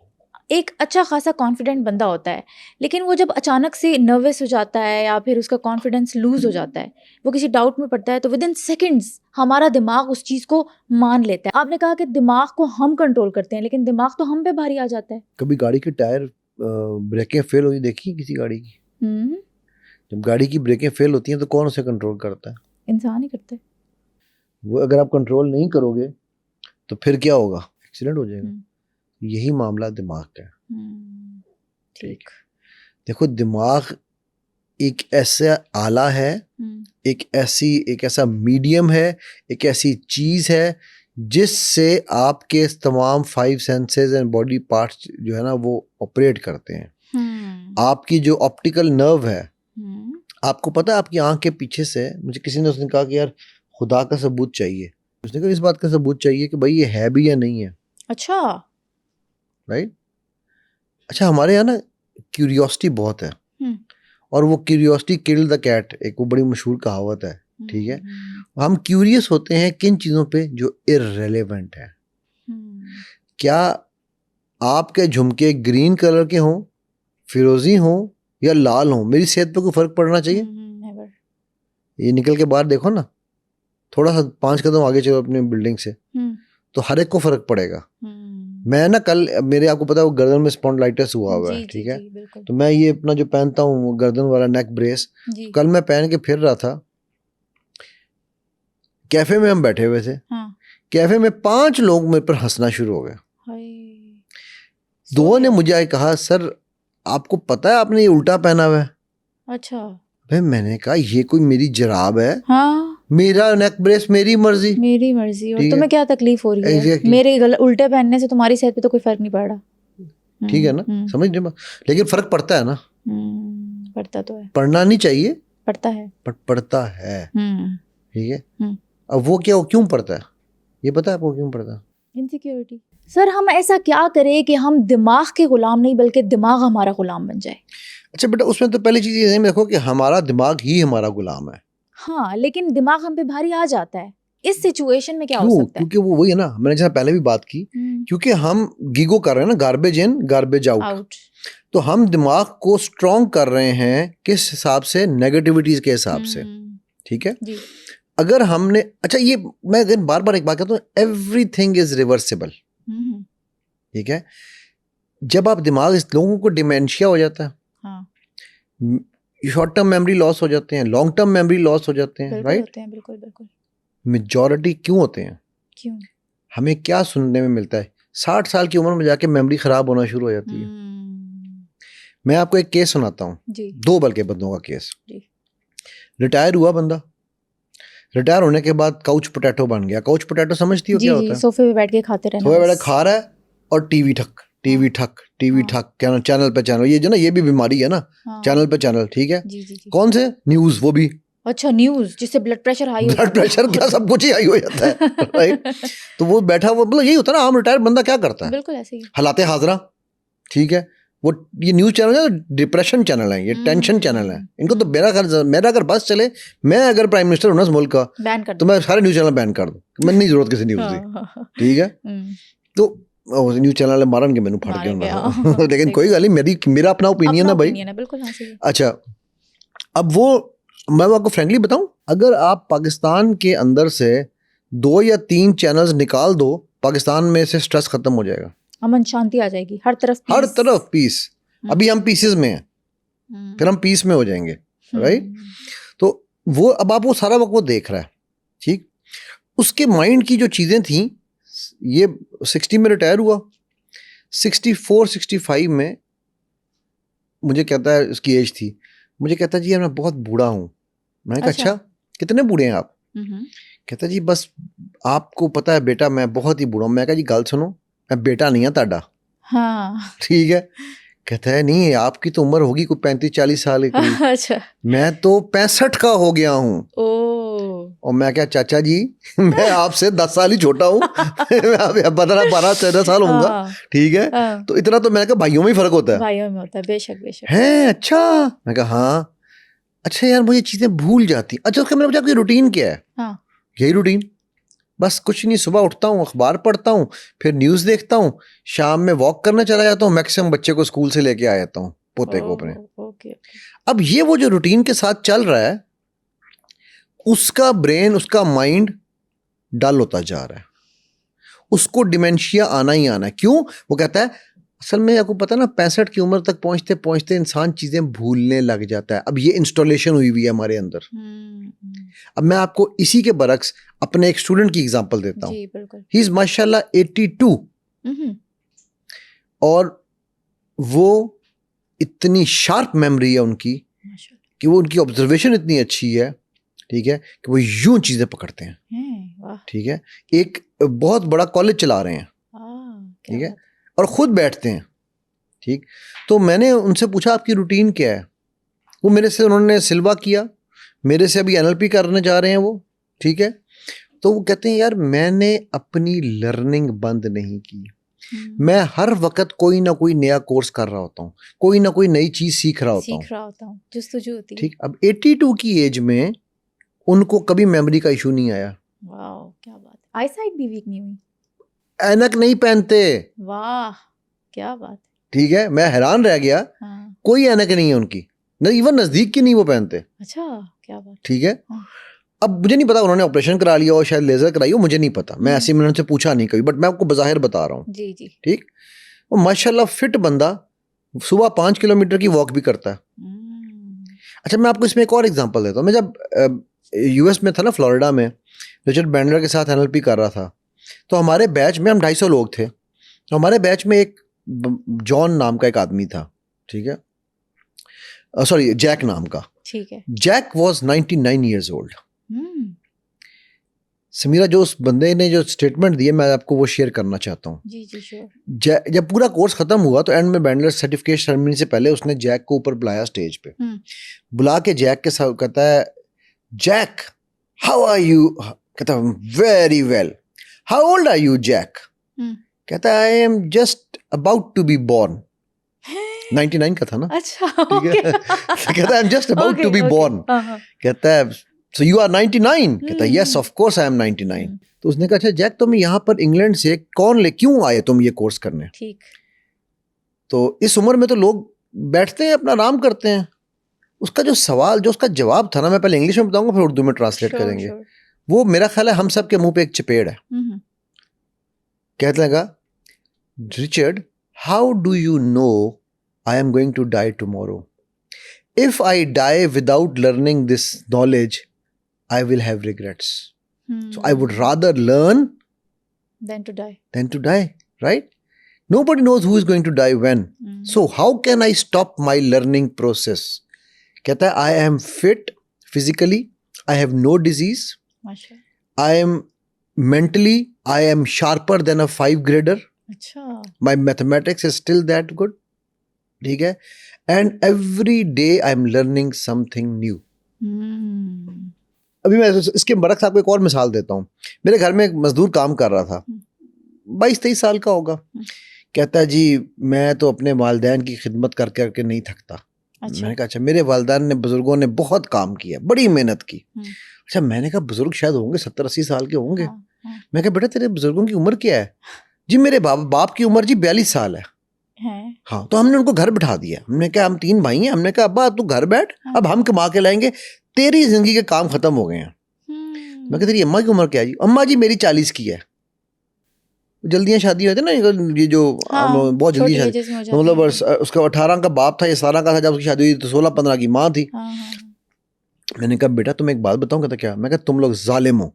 एक अच्छा खासा कॉन्फिडेंट बंदा होता है, लेकिन वो जब अचानक से नर्वस हो जाता है या फिर उसका कॉन्फिडेंस लूज हो जाता है, वो किसी डाउट में पड़ता है, तो विद इन सेकेंड्स हमारा दिमाग उस चीज़ को मान लेता है। आपने कहा कि दिमाग को हम कंट्रोल करते हैं, लेकिन दिमाग तो हम पे भारी आ जाता है। कभी गाड़ी के टायर ब्रेकें फेल हुई देखी किसी गाड़ी की? जब गाड़ी की ब्रेकें फेल होती हैं तो कौन उसे कंट्रोल करता है? इंसान ही करता है। वो अगर आप कंट्रोल नहीं करोगे तो फिर क्या होगा? एक्सीडेंट हो जाएगा। यही मामला दिमाग का है। ठीक। देखो, दिमाग एक ऐसा आला है, एक ऐसा मीडियम है, एक ऐसी चीज है जिससे आपके तमाम 5 सेंसेस एंड बॉडी पार्ट्स जो है ना वो ऑपरेट करते हैं। आपकी जो ऑप्टिकल नर्व है, आपको पता है आपकी आंख के पीछे से, मुझे किसी ने उसने कहा कि यार खुदा का सबूत चाहिए, उसने कहा इस बात का सबूत चाहिए कि भाई ये है भी या नहीं है। अच्छा। राइट। अच्छा, हमारे यहाँ ना क्यूरियोसिटी बहुत है, और वो क्यूरियोसिटी किल्ड द कैट, एक वो बड़ी मशहूर कहावत है। ठीक है, हम क्यूरियस होते हैं किन चीज़ों पे जो इररेलेवेंट है। क्या आपके झुमके ग्रीन कलर के हों, फिरोजी हों या लाल हों, मेरी सेहत पे कोई फर्क पड़ना चाहिए? ये निकल के बाहर देखो ना, थोड़ा सा 5 कदम आगे चलो अपने बिल्डिंग से, तो हर एक को फर्क पड़ेगा। मैं ना कल, मेरे आपको पता है वो गर्दन में स्पॉन्डिलाइटिस हुआ हुआ है। ठीक है, तो मैं ये अपना जो पहनता हूँ गर्दन वाला नेक ब्रेस, कल मैं पहन के फिर रहा था, कैफे में हम बैठे हुए थे। कैफे में 5 लोग मेरे पर हंसना शुरू हो गए। 2 ने मुझे आए कहा, सर आपको पता है आपने ये उल्टा पहना हुआ है? अच्छा। भाई मैंने कहा ये कोई मेरी जराब है? हाँ। मेरा नेक ब्रेस, मेरी मर्जी। मेरी मर्जी, और तुम्हें क्या तकलीफ हो रही है? मेरे उल्टे पहनने से तुम्हारी सेहत पे तो कोई फर्क नहीं पड़ रहा। ठीक है ना, समझ रहे? लेकिन फर्क पड़ता है ना। पड़ता तो है, पढ़ना नहीं चाहिए, पड़ता है, पड़ता है। ठीक है, अब वो क्या, वो क्यों पड़ता है? ये पता है आपको क्यों पड़ता है? इनसिक्योरिटी। सर हम ऐसा क्या करें कि हम दिमाग के गुलाम नहीं बल्कि दिमाग हमारा गुलाम बन जाए? अच्छा बेटा, उसमें तो पहली चीज ये देखो कि हमारा दिमाग ही हमारा गुलाम है। हाँ, लेकिन दिमाग हम पे भारी आ जाता है, इस सिचुएशन में क्या हो सकता है? क्योंकि वो वही है ना, मैंने जैसा पहले भी बात की, क्योंकि हम गीगो कर रहे हैं ना, गार्बेज इन गार्बेज आउट। तो हम दिमाग को स्ट्रॉन्ग कर रहे हैं किस हिसाब से? नेगेटिविटीज के हिसाब से। ठीक है जी। अगर हमने, अच्छा ये मैं अगर बार बार एक बात कहता हूँ, एवरीथिंग इज रिवर्सिबल। ठीक है, जब आप दिमाग, इस लोगों को डिमेंशिया हो जाता है, शॉर्ट टर्म मेमोरी लॉस हो जाते हैं, लॉन्ग टर्म मेमोरी लॉस हो जाते हैं, राइट? होते हैं, बिल्कुल बिल्कुल। मेजॉरिटी क्यों होते हैं? क्यों? हमें क्या सुनने में मिलता है? 60 साल की उम्र में जाके मेमोरी खराब होना शुरू हो जाती है। मैं आपको एक केस सुनाता हूँ, जी 2 बल्कि बंदों का केस। जी रिटायर हुआ बंदा, रिटायर होने के बाद काउच पोटैटो बन गया। काउच पोटैटो समझती हो जी क्या जी होता है? सोफे पे बैठ के खाते रहना सोया बेटा बस। खा रहा है और टीवी ठक टीवी ठक टीवी हाँ। ठक, क्या चैनल पे चैनल, ये जो ना ये भी बीमारी है ना, हाँ। चैनल पे चैनल, ठीक है। जी जी जी। कौन से न्यूज़, वो भी अच्छा न्यूज़ जिससे ब्लड प्रेशर हाई हो ब्लड जाता है। प्रेशर क्या सब कुछ ही हाई हो जाता है, राइट। तो वो बैठा हुआ, मतलब यही होता है ना, आम रिटायर्ड बंदा क्या करता है, बिल्कुल ऐसे ही। हालाते हाजरा, ठीक है। वो ये न्यूज़ चैनल है, डिप्रेशन चैनल है, ये टेंशन चैनल है। इनको तो मेरा अगर बस चले, मैं अगर प्राइम मिनिस्टर हूं ना इस मुल्क का, बैन कर तो मैं सारे न्यूज़ चैनल बैन कर दूं, मैं नहीं जरूरत किसी न्यूज़ की, ठीक है। तो न्यूज़ चैनल मारन के मैंने फाड़ के मारेंगे, उन्हें हाँ। लेकिन सही कोई बात। गल नहीं, मेरा अपना ओपिनियन अपना है भाई। ओपिनियन है, बिल्कुल हाँ सही है। अच्छा, अब वो मैं आपको फ्रेंकली बताऊं, अगर आप पाकिस्तान के अंदर से 2 या 3 चैनल्स निकाल दो, पाकिस्तान में से स्ट्रेस खत्म हो जाएगा, अमन शांति आ जाएगी, हर तरफ हर peace। तरफ पीस। अभी हम पीसेस में हैं, फिर हम पीस में हो जाएंगे, राइट। तो वो अब आप वो सारा वक्त वो देख रहा है, ठीक। उसके माइंड की जो चीजें थी, ये 60 में रिटायर हुआ, 64-65 में मुझे कहता है, उसकी एज थी, मुझे कहता है जी यार मैं बहुत बूढ़ा हूँ। मैंने कहा अच्छा कितने बूढ़े हैं आप? कहता जी बस आपको पता है बेटा मैं बहुत ही बूढ़ा हूँ। मैं कहा जी गल सुनो, मैं बेटा नहीं है ताड़ा, हाँ। ठीक है। कहता है नहीं आपकी तो उम्र होगी कोई 35-40 साल के करीब। अच्छा। मैं तो 65 का हो गया हूँ। और मैं क्या चाचा जी मैं आपसे 10 साल ही छोटा हूँ मैं 12-13 साल होऊंगा, ठीक है। तो इतना तो मैंने कहा भाइयों में ही फर्क होता है, भाइयों में होता है, बेशक बेशक है। अच्छा, मैं कहा हाँ, अच्छा यार मुझे चीजें भूल जाती। अच्छा उसका मैंने पूछा आपकी रूटीन क्या है? हाँ। यही रूटीन, बस कुछ नहीं, सुबह उठता हूँ, अखबार पढ़ता हूँ, फिर न्यूज़ देखता हूँ, शाम में वॉक करने चला जाता हूँ, मैक्सिमम बच्चे को स्कूल से लेके आ जाता हूँ, पोते को अपने। ओके। अब ये वो जो रूटीन के साथ चल रहा है, उसका ब्रेन, उसका माइंड डल होता जा रहा है, उसको डिमेंशिया आना ही आना है। क्यों? वो कहता है असल में आपको पता ना 65 की उम्र तक पहुंचते पहुंचते इंसान चीजें भूलने लग जाता है। अब ये इंस्टॉलेशन हुई हुई है हमारे अंदर। अब मैं आपको इसी के बरक्स अपने एक स्टूडेंट की एग्जांपल देता हूँ। जी बिल्कुल। ही इज माशाल्लाह 82 और वो इतनी शार्प मेमोरी है उनकी कि वो, उनकी ऑब्जर्वेशन इतनी अच्छी है, ठीक है, कि वो यूं चीजें पकड़ते हैं, ठीक है। एक बहुत बड़ा कॉलेज चला रहे हैं, ठीक है, और खुद बैठते हैं, ठीक। तो मैंने उनसे पूछा आपकी रूटीन क्या है? वो मेरे से, उन्होंने सिल्वा किया, मेरे से अभी NLP करने जा रहे हैं वो, ठीक है। तो वो कहते हैं यार मैंने अपनी लर्निंग बंद नहीं की, मैं हर वक्त कोई ना कोई नया कोर्स कर रहा होता हूँ, कोई ना कोई नई चीज सीख रहा होता हूँ, जस्तजू होती है, ठीक। अब 82 की एज में उनको कभी मेमोरी का इशू नहीं आया। वाह क्या बात। आईसाइट भी वीक नहीं हुई, ऐनक नहीं पहनते, वाह क्या बात, ठीक है। मैं हैरान रह गया, कोई ऐनक नहीं है उनकी, नहीं इवन नजदीक की नहीं वो पहनते। अच्छा क्या बात, ठीक है। अब मुझे नहीं पता उन्होंने ऑपरेशन करा लिया हो, शायद लेजर कराई हो, मुझे नहीं पता, मैं ऐसे मैंने उनसे पूछा नहीं कभी, बट मैं आपको बज़ाहिर बता रहा हूँ, जी जी, ठीक। वो माशाल्लाह फिट बंदा, सुबह 5 किलोमीटर की वॉक भी करता है। अच्छा मैं आपको इसमें एक और एग्जांपल देता हूँ। मैं जब US में था ना, फ्लोरिडा में, रिचर्ड बैंडलर के साथ NLP कर रहा था, तो हमारे बैच में हम 250 लोग थे, तो हमारे बैच में एक जॉन नाम का एक आदमी था, ठीक है, सॉरी जैक नाम का, ठीक है। Jack was 99 years old. Sameera, जो उस बंदे ने जो स्टेटमेंट दिए मैं आपको वो शेयर करना चाहता हूँ। जी जी श्योर। जब पूरा कोर्स खत्म हुआ तो एंड में बैंडलर सर्टिफिकेट सेरेमनी से पहले उसने जैक को ऊपर बुलाया स्टेज पे, बुला के जैक के साथ कहता है, जैक हाउ आर यू? कहता है very well. How old are you Jack? कहता है I am just about to be born. 99 का था ना, अच्छा ठीक है। कहता है I am just about to be born. कहता है So you are 99? कहता है yes of course I am 99। तो उसने कहा अच्छा जैक तुम यहाँ पर इंग्लैंड से क्यों आए तुम ये कोर्स करने? ठीक। तो इस उम्र में तो लोग बैठते हैं अपना आराम करते हैं। उसका जो सवाल, जो उसका जवाब था ना, मैं पहले इंग्लिश में बताऊंगा फिर उर्दू में ट्रांसलेट करेंगे। वो मेरा ख्याल है हम सब के मुंह पे एक चपेड़ है। कहते लगा, Richard how do you know I am going to die tomorrow? If I die without learning this knowledge I will have regrets. So I would rather learn than to die, right? Nobody knows who is going to die when. So how can I stop my learning process? कहता है I am fit physically, I have no disease, माशाल्लाह। I am mentally, I am sharper than a 5 grader. अच्छा। My mathematics is still that good. ठीक है, and every day I am learning something new. अभी मैं इसके बरक साहब को एक और मिसाल देता हूँ। मेरे घर में एक मजदूर काम कर रहा था, 22-23 साल का होगा। कहता है जी मैं तो अपने वालिदैन की खिदमत कर करके नहीं थकता। अच्छा। मैंने कहा अच्छा, मेरे वालिदैन ने, बुजुर्गों ने बहुत काम किया, बड़ी मेहनत की। अच्छा, मैंने कहा बुजुर्ग शायद होंगे 70-80 साल के होंगे। मैं कहा बेटा तेरे बुजुर्गों की उम्र क्या है? जी मेरे बाप की उम्र जी 42 साल है। हाँ, तो हमने उनको घर बिठा दिया। हमने कहा हम 3 भाई हैं, हमने कहा अब्बा तू घर बैठ, अब हम कमा के लाएंगे, तेरी जिंदगी के काम खत्म हो गए हैं। मैं कहा तेरी अम्मा की उम्र क्या है जी? अम्मा जी मेरी 40 की है। जल्दियां शादी होती ना, ये जो बहुत जल्दी शादी, मतलब उसका 18 का बाप था, ये 17 का था जब उसकी शादी हुई, तो 16-15 की माँ थी। मैंने कहा बेटा तुम एक बात बताऊं? कहता क्या? मैं कहा तुम लोग जालिम हो,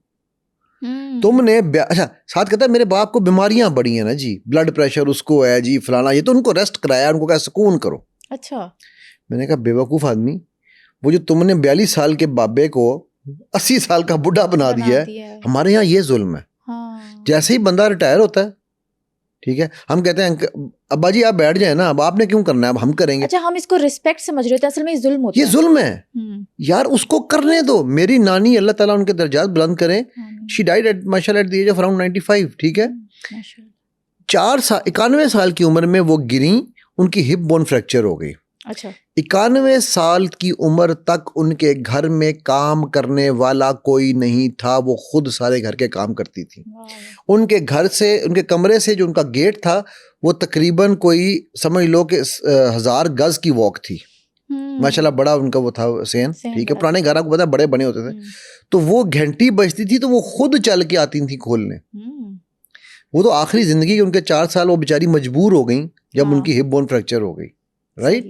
तुमने अच्छा साथ कहता है मेरे बाप को बीमारियां बड़ी हैं ना जी, ब्लड प्रेशर उसको है जी, फलाना, ये तो उनको रेस्ट कराया, उनको कहा सुकून करो। अच्छा। मैंने कहा बेवकूफ आदमी, वो जो तुमने 42 साल के बाबे को 80 साल का बुढ़ा बना दिया है, हमारे यहाँ ये जुल्म है। हाँ। जैसे ही बंदा रिटायर होता है, ठीक है, हम कहते हैं अब्बा जी आप बैठ जाए ना, अब आपने क्यों करना है, अब हम करेंगे। अच्छा, हम इसको रिस्पेक्ट समझ रहे थे, असल में ये जुल्म होता है। ये जुल्म है यार, उसको करने दो। मेरी नानी, अल्लाह ताला उनके दर्जात बुलंद करें, शी डाइड एट माशाल्लाह at the age of around 95, ठीक है। 91 साल की उम्र में वो गिरी, उनकी हिप बोन फ्रैक्चर हो गई। अच्छा। 91 साल की उम्र तक उनके घर में काम करने वाला कोई नहीं था, वो खुद सारे घर के काम करती थी। उनके घर से, उनके कमरे से जो उनका गेट था, वो तकरीबन कोई समझ लो कि 1000 गज की वॉक थी। माशाल्लाह बड़ा उनका वो था सेन, ठीक है। पुराने घर आपको पता है बड़े बने होते थे, तो वो घंटी बजती थी तो वो खुद चल के आती थी खोलने। वो तो आखिरी जिंदगी के उनके 4 साल वो बेचारी मजबूर हो गई जब उनकी हिप बोन फ्रैक्चर हो गई। राइट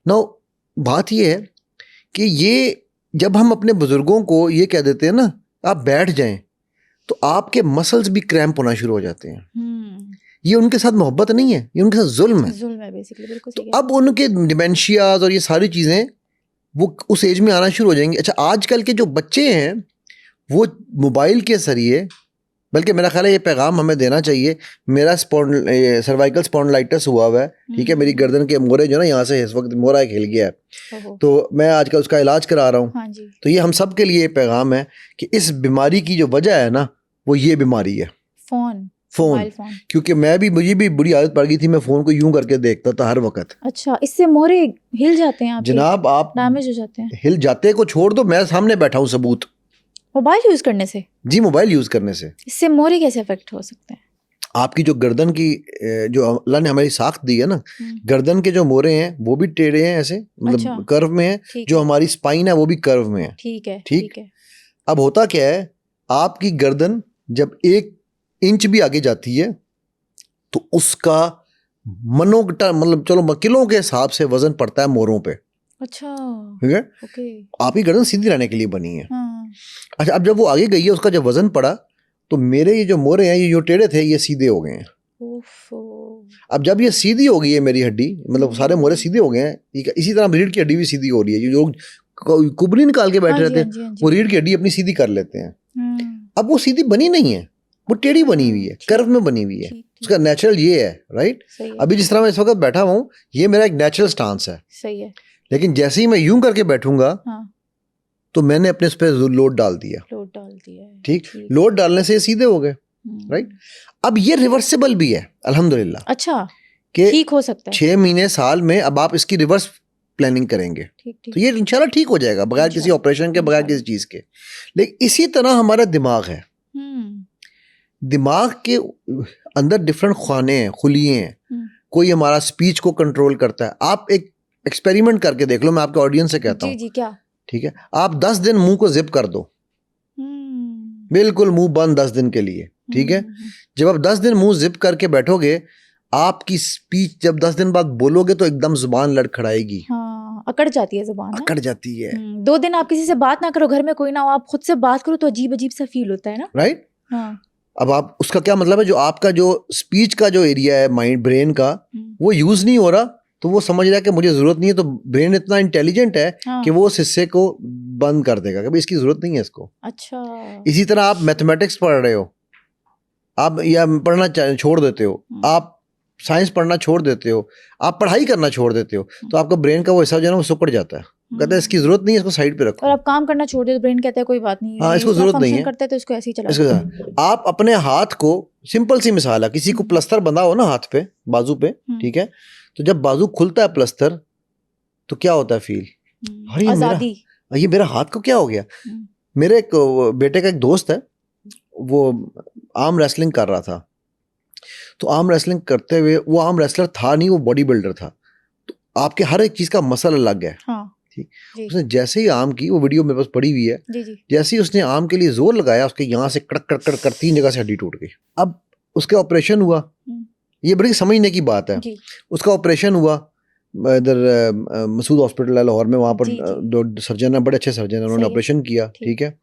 नो, बात ये है कि ये जब हम अपने बुजुर्गों को ये कह देते हैं ना आप बैठ जाएं, तो आपके मसल्स भी क्रैम्प होना शुरू हो जाते हैं। ये उनके साथ मोहब्बत नहीं है, ये उनके साथ जुल्म है बेसिकली। बिल्कुल सही है। अब उनके डिमेंशियाज और ये सारी चीजें वो उस एज में आना शुरू हो जाएंगी। अच्छा, आजकल के जो बच्चे हैं वो मोबाइल के जरिए, बल्कि मेरा ख्याल है ये पैगाम हमें देना चाहिए। मेरा सर्वाइकल स्पॉन्डिलाइटिस हुआ हुआ है, ठीक है। मेरी गर्दन के मोरे जो ना यहाँ से इस वक्त मोरा हिल गया है, तो मैं आजकल उसका इलाज करा रहा हूँ। हाँ जी। तो ये हम सब के लिए पैगाम है कि इस बीमारी की जो वजह है ना, वो ये बीमारी है फोन। क्योंकि मुझे भी बुरी आदत पड़ गई थी, मैं फोन को यूं करके देखता था हर वक्त। अच्छा, इससे मोरे हिल जाते हैं आपके? जनाब आप डैमेज हो जाते हैं। हिल जाते को छोड़ दो, मैं सामने बैठा हूँ सबूत। मोबाइल यूज करने से? जी, मोबाइल यूज करने से। इससे मोरे कैसे अफेक्ट हो सकते हैं? आपकी जो गर्दन की, जो अल्लाह ने हमारी साख्त दी है ना, गर्दन के जो मोरे हैं वो भी टेढ़े हैं ऐसे, मतलब कर्व में है। जो हमारी स्पाइन है वो भी कर्व में है। ठीक है, ठीक है। अब होता क्या है, आपकी गर्दन जब 1 इंच भी आगे जाती है तो उसका मतलब चलो किलो के हिसाब से वजन पड़ता है मोरों पे। अच्छा, ठीक है। ओके। आपकी गर्दन सीधी रहने के लिए बनी है। अच्छा, अब जब वो आगे गई है, उसका जब वजन पड़ा तो मेरे ये जो मोरे हैं, ये जो टेढ़े थे, ये सीधे हो गए हैं। अब जब ये सीधी हो गई है मेरी हड्डी, मतलब सारे मोरे सीधे हो गए हैं, इसी तरह रीढ़ की हड्डी भी सीधी हो रही है। जो लोग कुबरी निकाल के बैठे रहते हैं, वो रीढ़ की हड्डी अपनी सीधी कर लेते हैं। अब वो सीधी बनी नहीं है, वो टेढ़ी बनी हुई है, कर्व में बनी हुई है। उसका नेचुरल ये है, राइट। अभी जिस तरह मैं इस वक्त बैठा हूँ, ये मेरा एक नेचुरल स्टांस है। सही है। लेकिन जैसे ही मैं यूं करके बैठूंगा, तो मैंने अपने उस पर लोड डाल दिया। ठीक, लोड डालने से ये सीधे हो गए, राइट। अब ये रिवर्सिबल भी है अल्हम्दुलिल्लाह। अच्छा, कि ठीक हो सकता है 6 महीने साल में अब आप इसकी रिवर्स प्लानिंग करेंगे, तो ये इंशाल्लाह ठीक हो जाएगा, बगैर किसी ऑपरेशन के, बगैर किसी चीज के। लेकिन इसी तरह हमारा दिमाग है, दिमाग के अंदर डिफरेंट खाने हैं, खुलिये हैं। कोई हमारा स्पीच को कंट्रोल करता है। आप एक एक्सपेरिमेंट करके देख लो, मैं आपके ऑडियंस से कहता हूँ। जी, क्या? ठीक है, आप 10 दिन मुंह को जिप कर दो, बिल्कुल मुंह बंद 10 दिन के लिए, ठीक है। जब आप 10 दिन मुंह जिप करके बैठोगे, आपकी स्पीच जब 10 दिन बाद बोलोगे तो एकदम जुबान लड़खड़ाएगी। हाँ, अकड़ जाती है जुबान, अकड़ जाती है। 2 दिन आप किसी से बात ना करो, घर में कोई ना हो, आप खुद से बात करो तो अजीब अजीब सा फील होता है ना, राइट। हाँ। अब आप उसका क्या मतलब है, जो आपका जो स्पीच का जो एरिया है माइंड ब्रेन का वो यूज नहीं हो रहा, तो वो समझ रहा है कि मुझे जरूरत नहीं है, तो ब्रेन इतना इंटेलिजेंट है हाँ। कि वो उस हिस्से को बंद कर देगा कि भाई इसकी जरूरत नहीं है इसको। अच्छा। इसी तरह आप मैथमेटिक्स पढ़ रहे हो, आप या पढ़ना छोड़ देते हो, आप साइंस पढ़ना छोड़ देते हो, आप पढ़ाई करना छोड़ देते हो, तो आपका ब्रेन का वो हिस्सा जो है ना वो सुकड़ जाता है, कहता है इसकी जरूरत नहीं है, इसको साइड पे रखो। और आप काम करना छोड़ दे तो ब्रेन कहता है कोई बात नहीं, हाँ, इसको जरूरत नहीं है, करता है तो इसको ऐसे ही चला। इसको आप अपने हाथ को, सिंपल सी मिसाल है, किसी को प्लस्तर बंधा हो ना हाथ पे, बाजू पे, ठीक है, तो जब बाजू खुलता है प्लस्तर तो क्या होता है फील, अरे आजादी, ये मेरा हाथ को क्या हो गया। मेरे एक बेटे का एक दोस्त है, वो आर्म रेसलिंग कर रहा था, तो आर्म रेसलिंग करते हुए, वो आर्म रेसलर था नहीं, वो बॉडी बिल्डर था, तो आपके हर एक चीज का मसल अलग है। हाँ, ठीक, उसने जैसे ही आर्म की, वो वीडियो मेरे पास पड़ी हुई है, जी। जैसे ही उसने आर्म के लिए जोर लगाया, उसके यहाँ से कड़क कड़क कड़क कर 3 जगह से हड्डी टूट गई। अब उसका ऑपरेशन हुआ, ये बड़ी समझने की बात है, उसका ऑपरेशन हुआ इधर मसूद हॉस्पिटल है लाहौर में, वहाँ पर दो सर्जन है, बड़े अच्छे सर्जन है, उन्होंने ऑपरेशन किया, ठीक है।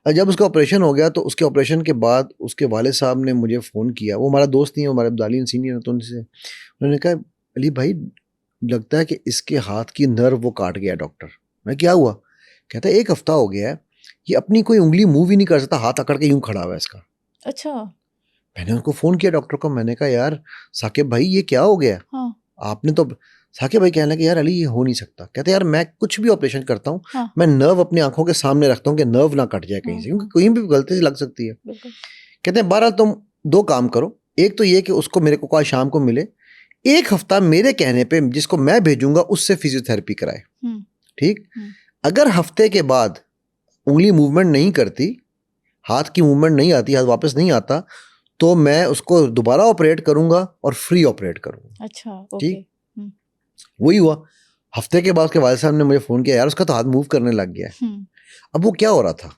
जब उसका ऑपरेशन हो गया, तो उसके ऑपरेशन के बाद उसके वालिद साहब ने मुझे फ़ोन किया, वो हमारा दोस्त नहीं है, हमारे अब्दालीन सीनियर, तो उनसे उन्होंने कहा अली भाई लगता है कि इसके हाथ की नर्व वो काट गया डॉक्टर। मैं क्या हुआ, कहता है 1 हफ्ता हो गया है, ये अपनी कोई उंगली मूव ही नहीं कर सकता, हाथ अकड़ के यूं खड़ा हुआ है इसका। अच्छा। मैंने उनको फ़ोन किया डॉक्टर को, मैंने कहा यार साकिब भाई ये क्या हो गया। हाँ। आपने तो, साकिब भाई कहने लगे यार अली ये हो नहीं सकता। कहते यार मैं कुछ भी ऑपरेशन करता हूँ, हाँ। मैं नर्व अपनी आंखों के सामने रखता हूँ कि नर्व ना कट जाए कहीं से, क्योंकि कहीं भी गलती से लग सकती है। कहते हैं बहरहाल तुम 2 काम करो, एक तो ये कि उसको मेरे को कल शाम को मिले, 1 हफ्ता मेरे कहने पे जिसको मैं भेजूंगा उससे फिजियोथेरेपी कराए, ठीक। अगर हफ्ते के बाद उंगली मूवमेंट नहीं करती, हाथ की मूवमेंट नहीं आती, हाथ वापस नहीं आता, तो मैं उसको दोबारा ऑपरेट करूंगा और फ्री ऑपरेट करूंगा। अच्छा, ठीक। वही हुआ, हफ्ते के बाद उसके वालिद साहब ने मुझे फ़ोन किया, यार उसका तो हाथ मूव करने लग गया है। अब वो क्या हो रहा था,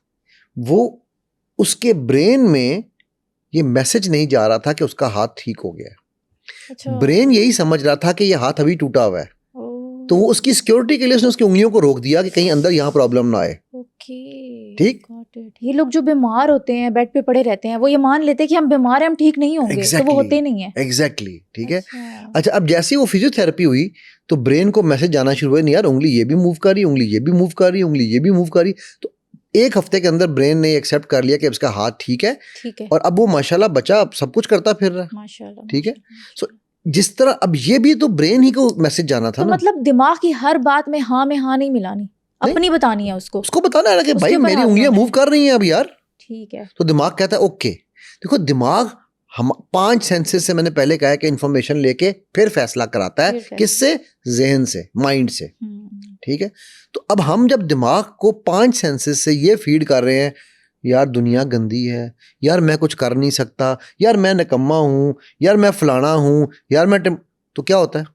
वो उसके ब्रेन में ये मैसेज नहीं जा रहा था कि उसका हाथ ठीक हो गया है। अच्छा। ब्रेन यही समझ रहा था कि ये हाथ अभी टूटा हुआ है, तो वो उसकी सिक्योरिटी के लिए उसने उसकी उंगलियों को रोक दिया कि कहीं अंदर यहाँ प्रॉब्लम ना आए। ठीक। ये लोग जो बीमार होते हैं, बेड पे पड़े रहते हैं, वो ये मान लेते हैं कि हम बीमार हैं, हम ठीक नहीं होंगे, तो वो होते नहीं है। एग्जैक्टली, ठीक है। अच्छा, अब जैसे ही वो फिजियोथेरेपी हुई, तो ब्रेन को मैसेज जाना शुरू हुआ, नहीं यार उंगली ये भी मूव कर रही, उंगली ये भी मूव कर रही, उंगली ये भी मूव कर रही। तो 1 हफ्ते के अंदर ब्रेन ने एक्सेप्ट कर लिया कि उसका हाथ ठीक है, और अब वो माशाल्लाह बच्चा सब कुछ करता फिर रहा है, माशाल्लाह, ठीक है। सो जिस तरह अब ये भी तो ब्रेन ही को मैसेज जाना था, तो मतलब दिमाग की हर बात में हाँ नहीं मिलानी, अपनी बतानी है, उसको बताना है ना कि भाई मेरी उंगलियां मूव कर रही हैं अब यार, ठीक है। तो दिमाग कहता है ओके। देखो दिमाग हम 5 सेंसेस से, मैंने पहले कहा है कि इंफॉर्मेशन लेके फिर फैसला कराता है, किससे, जहन से, माइंड से, ठीक है। तो अब हम जब दिमाग को 5 सेंसेस से ये फीड कर रहे हैं, यार दुनिया गंदी है, यार मैं कुछ कर नहीं सकता, यार मैं निकम्मा हूँ, यार मैं फलाना हूँ, यार मैं तो क्या होता है,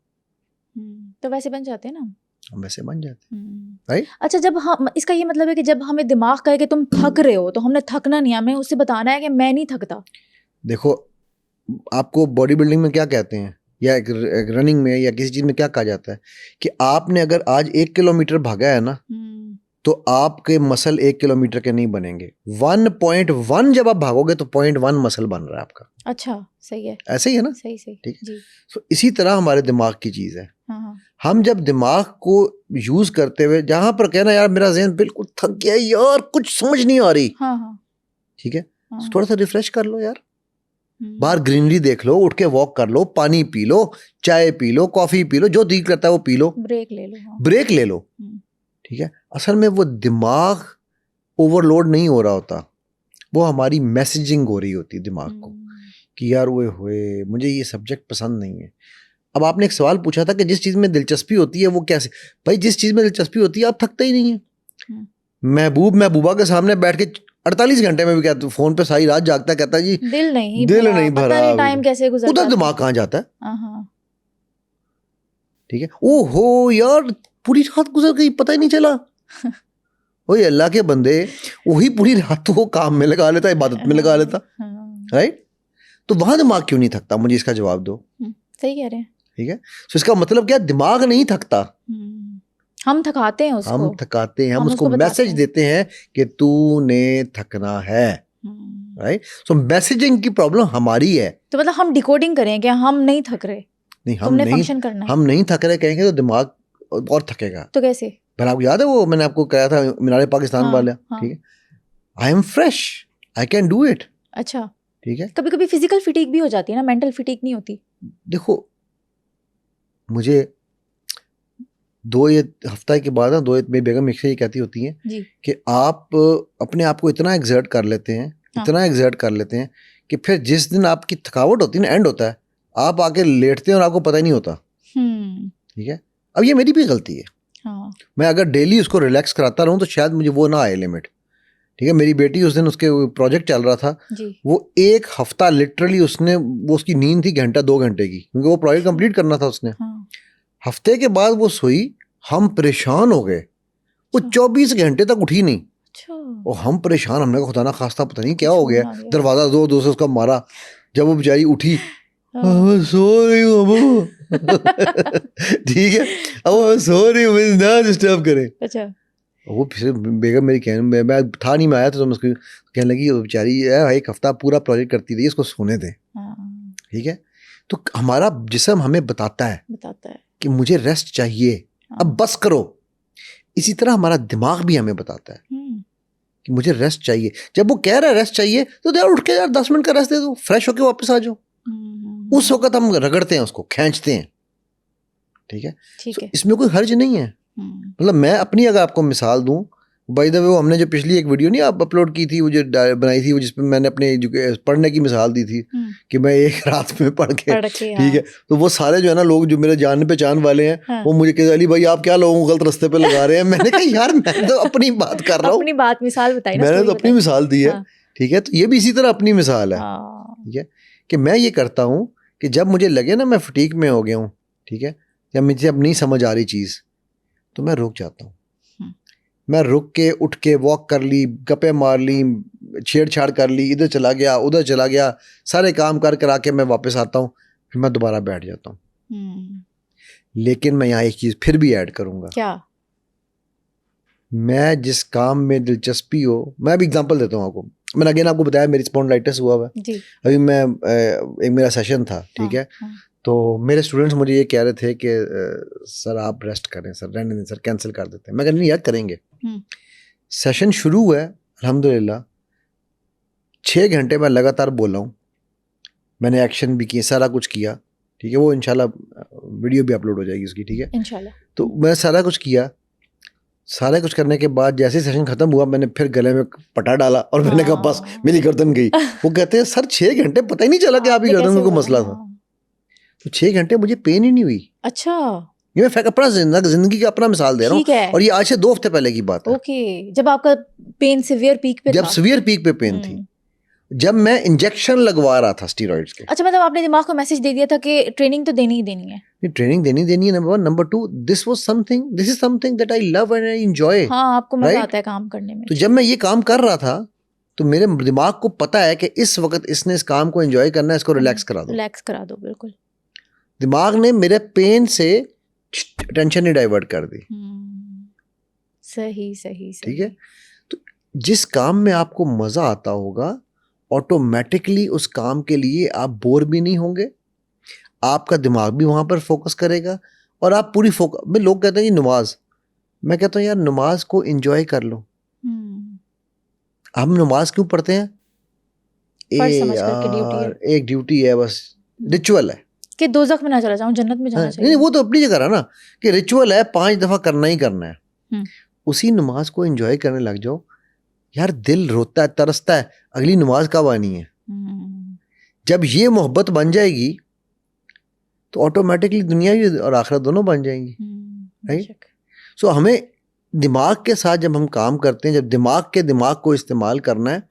तो वैसे बन जाते हैं ना, वैसे बन जाते हैं, राइट। अच्छा, जब हम, इसका ये मतलब है कि जब हमें दिमाग कहे कि तुम थक रहे हो, तो हमने थकना नहीं है, हमें उससे बताना है कि मैं नहीं थकता। देखो आपको बॉडी बिल्डिंग में क्या कहते हैं, या एक रनिंग में या किसी चीज में क्या कहा जाता है कि आपने अगर आज 1 किलोमीटर भागा है ना, तो आपके मसल 1 किलोमीटर के नहीं बनेंगे, 1.1 जब आप भागोगे तो 0.1 मसल बन रहा है आपका। अच्छा, सही है, ऐसे ही है ना, सही ठीक है। तो इसी तरह हमारे दिमाग की चीज है। हाँ। हम जब दिमाग को यूज करते हुए, जहां पर कहना यार मेरा ज़हन बिल्कुल थक गया यार, कुछ समझ नहीं आ रही, ठीक है, थोड़ा सा रिफ्रेश कर लो यार, बाहर ग्रीनरी देख लो, उठ के वॉक कर लो, पानी पी लो, चाय P low, coffee P low, जो दिल करता है वो पी लो, ब्रेक ले लो, ठीक है। असल में वो दिमाग ओवरलोड नहीं हो रहा होता, वो हमारी मैसेजिंग हो रही होती है दिमाग को कि यार वो हुए मुझे ये सब्जेक्ट पसंद नहीं है। अब आपने एक सवाल पूछा था कि जिस चीज में दिलचस्पी होती है वो कैसे, भाई जिस चीज में दिलचस्पी होती है आप थकते ही नहीं है। महबूबा के सामने बैठ के 48 घंटे में भी कहते फोन पे सारी रात जागता, कहता है जी दिल नहीं भरा, टाइम कैसे गुजरता, उधर दिमाग कहाँ जाता है, ठीक है। ओहो यार पूरी रात गुजर गई, पता ही नहीं चला। वही अल्लाह के बंदे, वही पूरी रात तो वो काम में लगा लेता, इबादत में लगा लेता, राइट। तो वहां दिमाग क्यों नहीं थकता, मुझे इसका जवाब दो। सही कह रहे हैं, ठीक है। तो इसका मतलब क्या, दिमाग नहीं थकता, हम थकाते हैं उसको, हम थकाते हैं, हम उसको मैसेज देते हैं कि तूने थकना है, राइट? सो मैसेजिंग की प्रॉब्लम हमारी है। तो मतलब हम डिकोडिंग करें कि हम नहीं थक रहे, नहीं, तुमने फंक्शन करना है। हम नहीं थक रहे कहेंगे तो दिमाग और थकेगा। तो कैसे? पर आपको याद है वो मैंने आपको कहा था मीनारे पाकिस्तान वाला, ठीक है, I M fresh, I can do it. अच्छा, ठीक है। कभी कभी फिजिकल फिटीक भी हो जाती है ना, मेंटल फिटीक नहीं होती? देखो मुझे 2 हफ्ता के बाद ना 2 मेरी बेगम एक से ये कहती होती है कि आप अपने आप को इतना एग्जर्ट कर लेते हैं, इतना एग्जर्ट कर लेते हैं कि फिर जिस दिन आपकी थकावट होती है ना, एंड होता है, आप आके लेटते हैं और आपको पता ही नहीं होता। ठीक है। अब ये मेरी भी गलती है। हाँ। मैं अगर डेली उसको रिलैक्स कराता रहूं तो शायद मुझे वो ना आए लिमिट। ठीक है। मेरी बेटी उस दिन उसके प्रोजेक्ट चल रहा था जी। वो 1 हफ्ता लिटरली वो उसकी नींद थी 1-2 घंटे की, क्योंकि वो प्रोजेक्ट कंप्लीट करना था उसने। हाँ। हफ्ते के बाद वो सोई, हम परेशान हो गए, वो 24 घंटे तक उठी नहीं। और हम परेशान, हमने कहा खुदा ना खास्ता पता नहीं क्या हो गया, दरवाजा दो से उसका मारा। जब वो बेचारी उठी, सो रही हूँ ठीक है, अब सो रही हूँ, मुझे ना डिस्टर्ब करे। अच्छा। वो फिर बेगम मेरी कहने, मैं था नहीं, मैं आया तो उसको कहने लगी बेचारी 1 हफ्ता पूरा प्रोजेक्ट करती रही, इसको सोने दे। ठीक है। तो हमारा जिस्म हमें बताता है कि मुझे रेस्ट चाहिए, अब बस करो। इसी तरह हमारा दिमाग भी हमें बताता है कि मुझे रेस्ट चाहिए। जब वो कह रहा है रेस्ट चाहिए तो यार उठ के यार 10 मिनट का रेस्ट दे दो, फ्रेश होके वापस आ जाओ। उस वक्त हम रगड़ते हैं उसको, खींचते हैं। ठीक है। ठीक है। इसमें कोई हर्ज नहीं है। मतलब मैं अपनी अगर आपको मिसाल दूं, बाय द वे वो हमने जो पिछली एक वीडियो नहीं आप अपलोड की थी, वो जो बनाई थी, वो जिसमें मैंने अपने पढ़ने की मिसाल दी थी कि मैं एक रात में पढ़ के ठीक है। तो वो सारे जो है ना लोग जो मेरे जान पहचान वाले हैं, हाँ। वो मुझे कहते अली भाई आप क्या लोगों को गलत रास्ते पे लगा रहे हैं। मैंने कहा यार मैं तो अपनी बात कर रहा हूँ, अपनी बात मिसाल बताई ना, मैंने तो अपनी मिसाल दी है। ठीक है। तो ये भी इसी तरह अपनी मिसाल है। ठीक है कि मैं ये करता हूँ कि जब मुझे लगे ना मैं फटीक में हो गया हूँ, ठीक है, या मुझे अब नहीं समझ आ रही चीज़, तो मैं रुक जाता हूँ। मैं रुक के उठ के वॉक कर ली, गप्पे मार ली, छेड़छाड़ कर ली, इधर चला गया उधर चला गया, सारे काम कर कर आके मैं वापस आता हूँ, फिर मैं दोबारा बैठ जाता हूँ। लेकिन मैं यहाँ एक चीज़ फिर भी ऐड करूँगा। क्या? मैं जिस काम में दिलचस्पी हो, मैं भी एग्जांपल देता हूँ आपको। मैंने अगेन आपको बताया मेरी स्पॉन्डिलाइटिस हुआ हुआ है। अभी मैं एक मेरा सेशन था, ठीक है। तो मेरे स्टूडेंट्स मुझे ये कह रहे थे कि सर आप रेस्ट करें, सर रहने दें, सर कैंसिल कर देते हैं। मैं कह नहीं यार करेंगे। सेशन शुरू हुआ है अल्हम्दुलिल्लाह, 6 घंटे मैं लगातार बोला हूँ, मैंने एक्शन भी किए, सारा कुछ किया। ठीक है। वो इंशाल्लाह वीडियो भी अपलोड हो जाएगी उसकी। ठीक है इंशाल्लाह। तो मैं सारा कुछ किया, सारा कुछ करने के बाद जैसे सेशन खत्म हुआ, मैंने फिर गले में पटा डाला और मैंने कहा बस मेरी गर्दन गई। वो कहते हैं सर 6 घंटे पता ही नहीं चला कि आपकी गर्दन में कोई मसला था। तो 6 घंटे मुझे पेन ही नहीं हुई। अच्छा। ये मैं अपना जिंदगी का अपना मिसाल दे रहा हूँ, और ये आज से 2 हफ्ते पहले की बात है। ओके। जब आपका पेन सीवियर पीक पे था? जब सीवियर पीक पे पेन थी, जब मैं इंजेक्शन लगवा रहा था स्टीरॉइड्स के। अच्छा, मतलब आपने दिमाग को मैसेज दे दिया था कि ट्रेनिंग तो देनी ही देनी है। ट्रेनिंग देनी है, number 1। Number 2, this is something that I love and I enjoy. हाँ, आपको मजा आता है काम करने में। तो जब मैं ये काम कर रहा था तो मेरे दिमाग को पता है कि इस वक्त इसने इस काम को एंजॉय करना है, इसको रिलैक्स करा दो। बिल्कुल। दिमाग ने मेरे पेन से टेंशन ही डाइवर्ट कर दी। सही। ठीक है। तो जिस काम में आपको मजा आता होगा, ऑटोमेटिकली उस काम के लिए आप बोर भी नहीं होंगे, आपका दिमाग भी वहां पर फोकस करेगा, और आप पूरी फोकस में। लोग कहते हैं कि नमाज, मैं कहता हूँ यार नमाज को एंजॉय कर लो। हम नमाज क्यों पढ़ते हैं? एक ड्यूटी है, बस रिचुअल है कि दोज़ख में ना चला जाऊं, जन्नत में जाना चाहिए। नहीं, वो तो अपनी जगह है ना कि रिचुअल है, 5 दफा करना ही करना है। उसी नमाज को एंजॉय करने लग जाओ यार, दिल रोता है, तरसता है अगली नमाज कब आनी है। जब ये मोहब्बत बन जाएगी तो ऑटोमेटिकली दुनिया भी और आखिरत दोनों बन जाएंगी। राइट। सो हमें दिमाग के साथ जब हम काम करते हैं, जब दिमाग को इस्तेमाल करना है,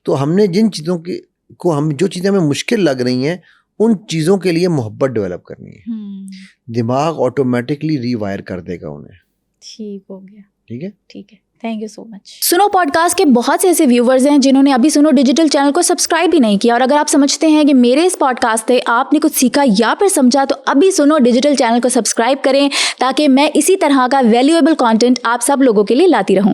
तो हमने जिन चीज़ों को हम जो चीज़ें हमें मुश्किल लग रही हैं, उन चीज़ों के लिए मोहब्बत डेवलप करनी है। दिमाग ऑटोमेटिकली रीवायर कर देगा उन्हें। ठीक हो गया। ठीक है। Thank you so much. सुनो पॉडकास्ट के बहुत से ऐसे व्यूवर्स हैं जिन्होंने अभी सुनो डिजिटल चैनल को सब्सक्राइब भी नहीं किया, और अगर आप समझते हैं कि मेरे इस पॉडकास्ट से आपने कुछ सीखा या फिर समझा, तो अभी सुनो डिजिटल चैनल को सब्सक्राइब करें, ताकि मैं इसी तरह का वैल्यूएबल कंटेंट आप सब लोगों के लिए लाती रहूं।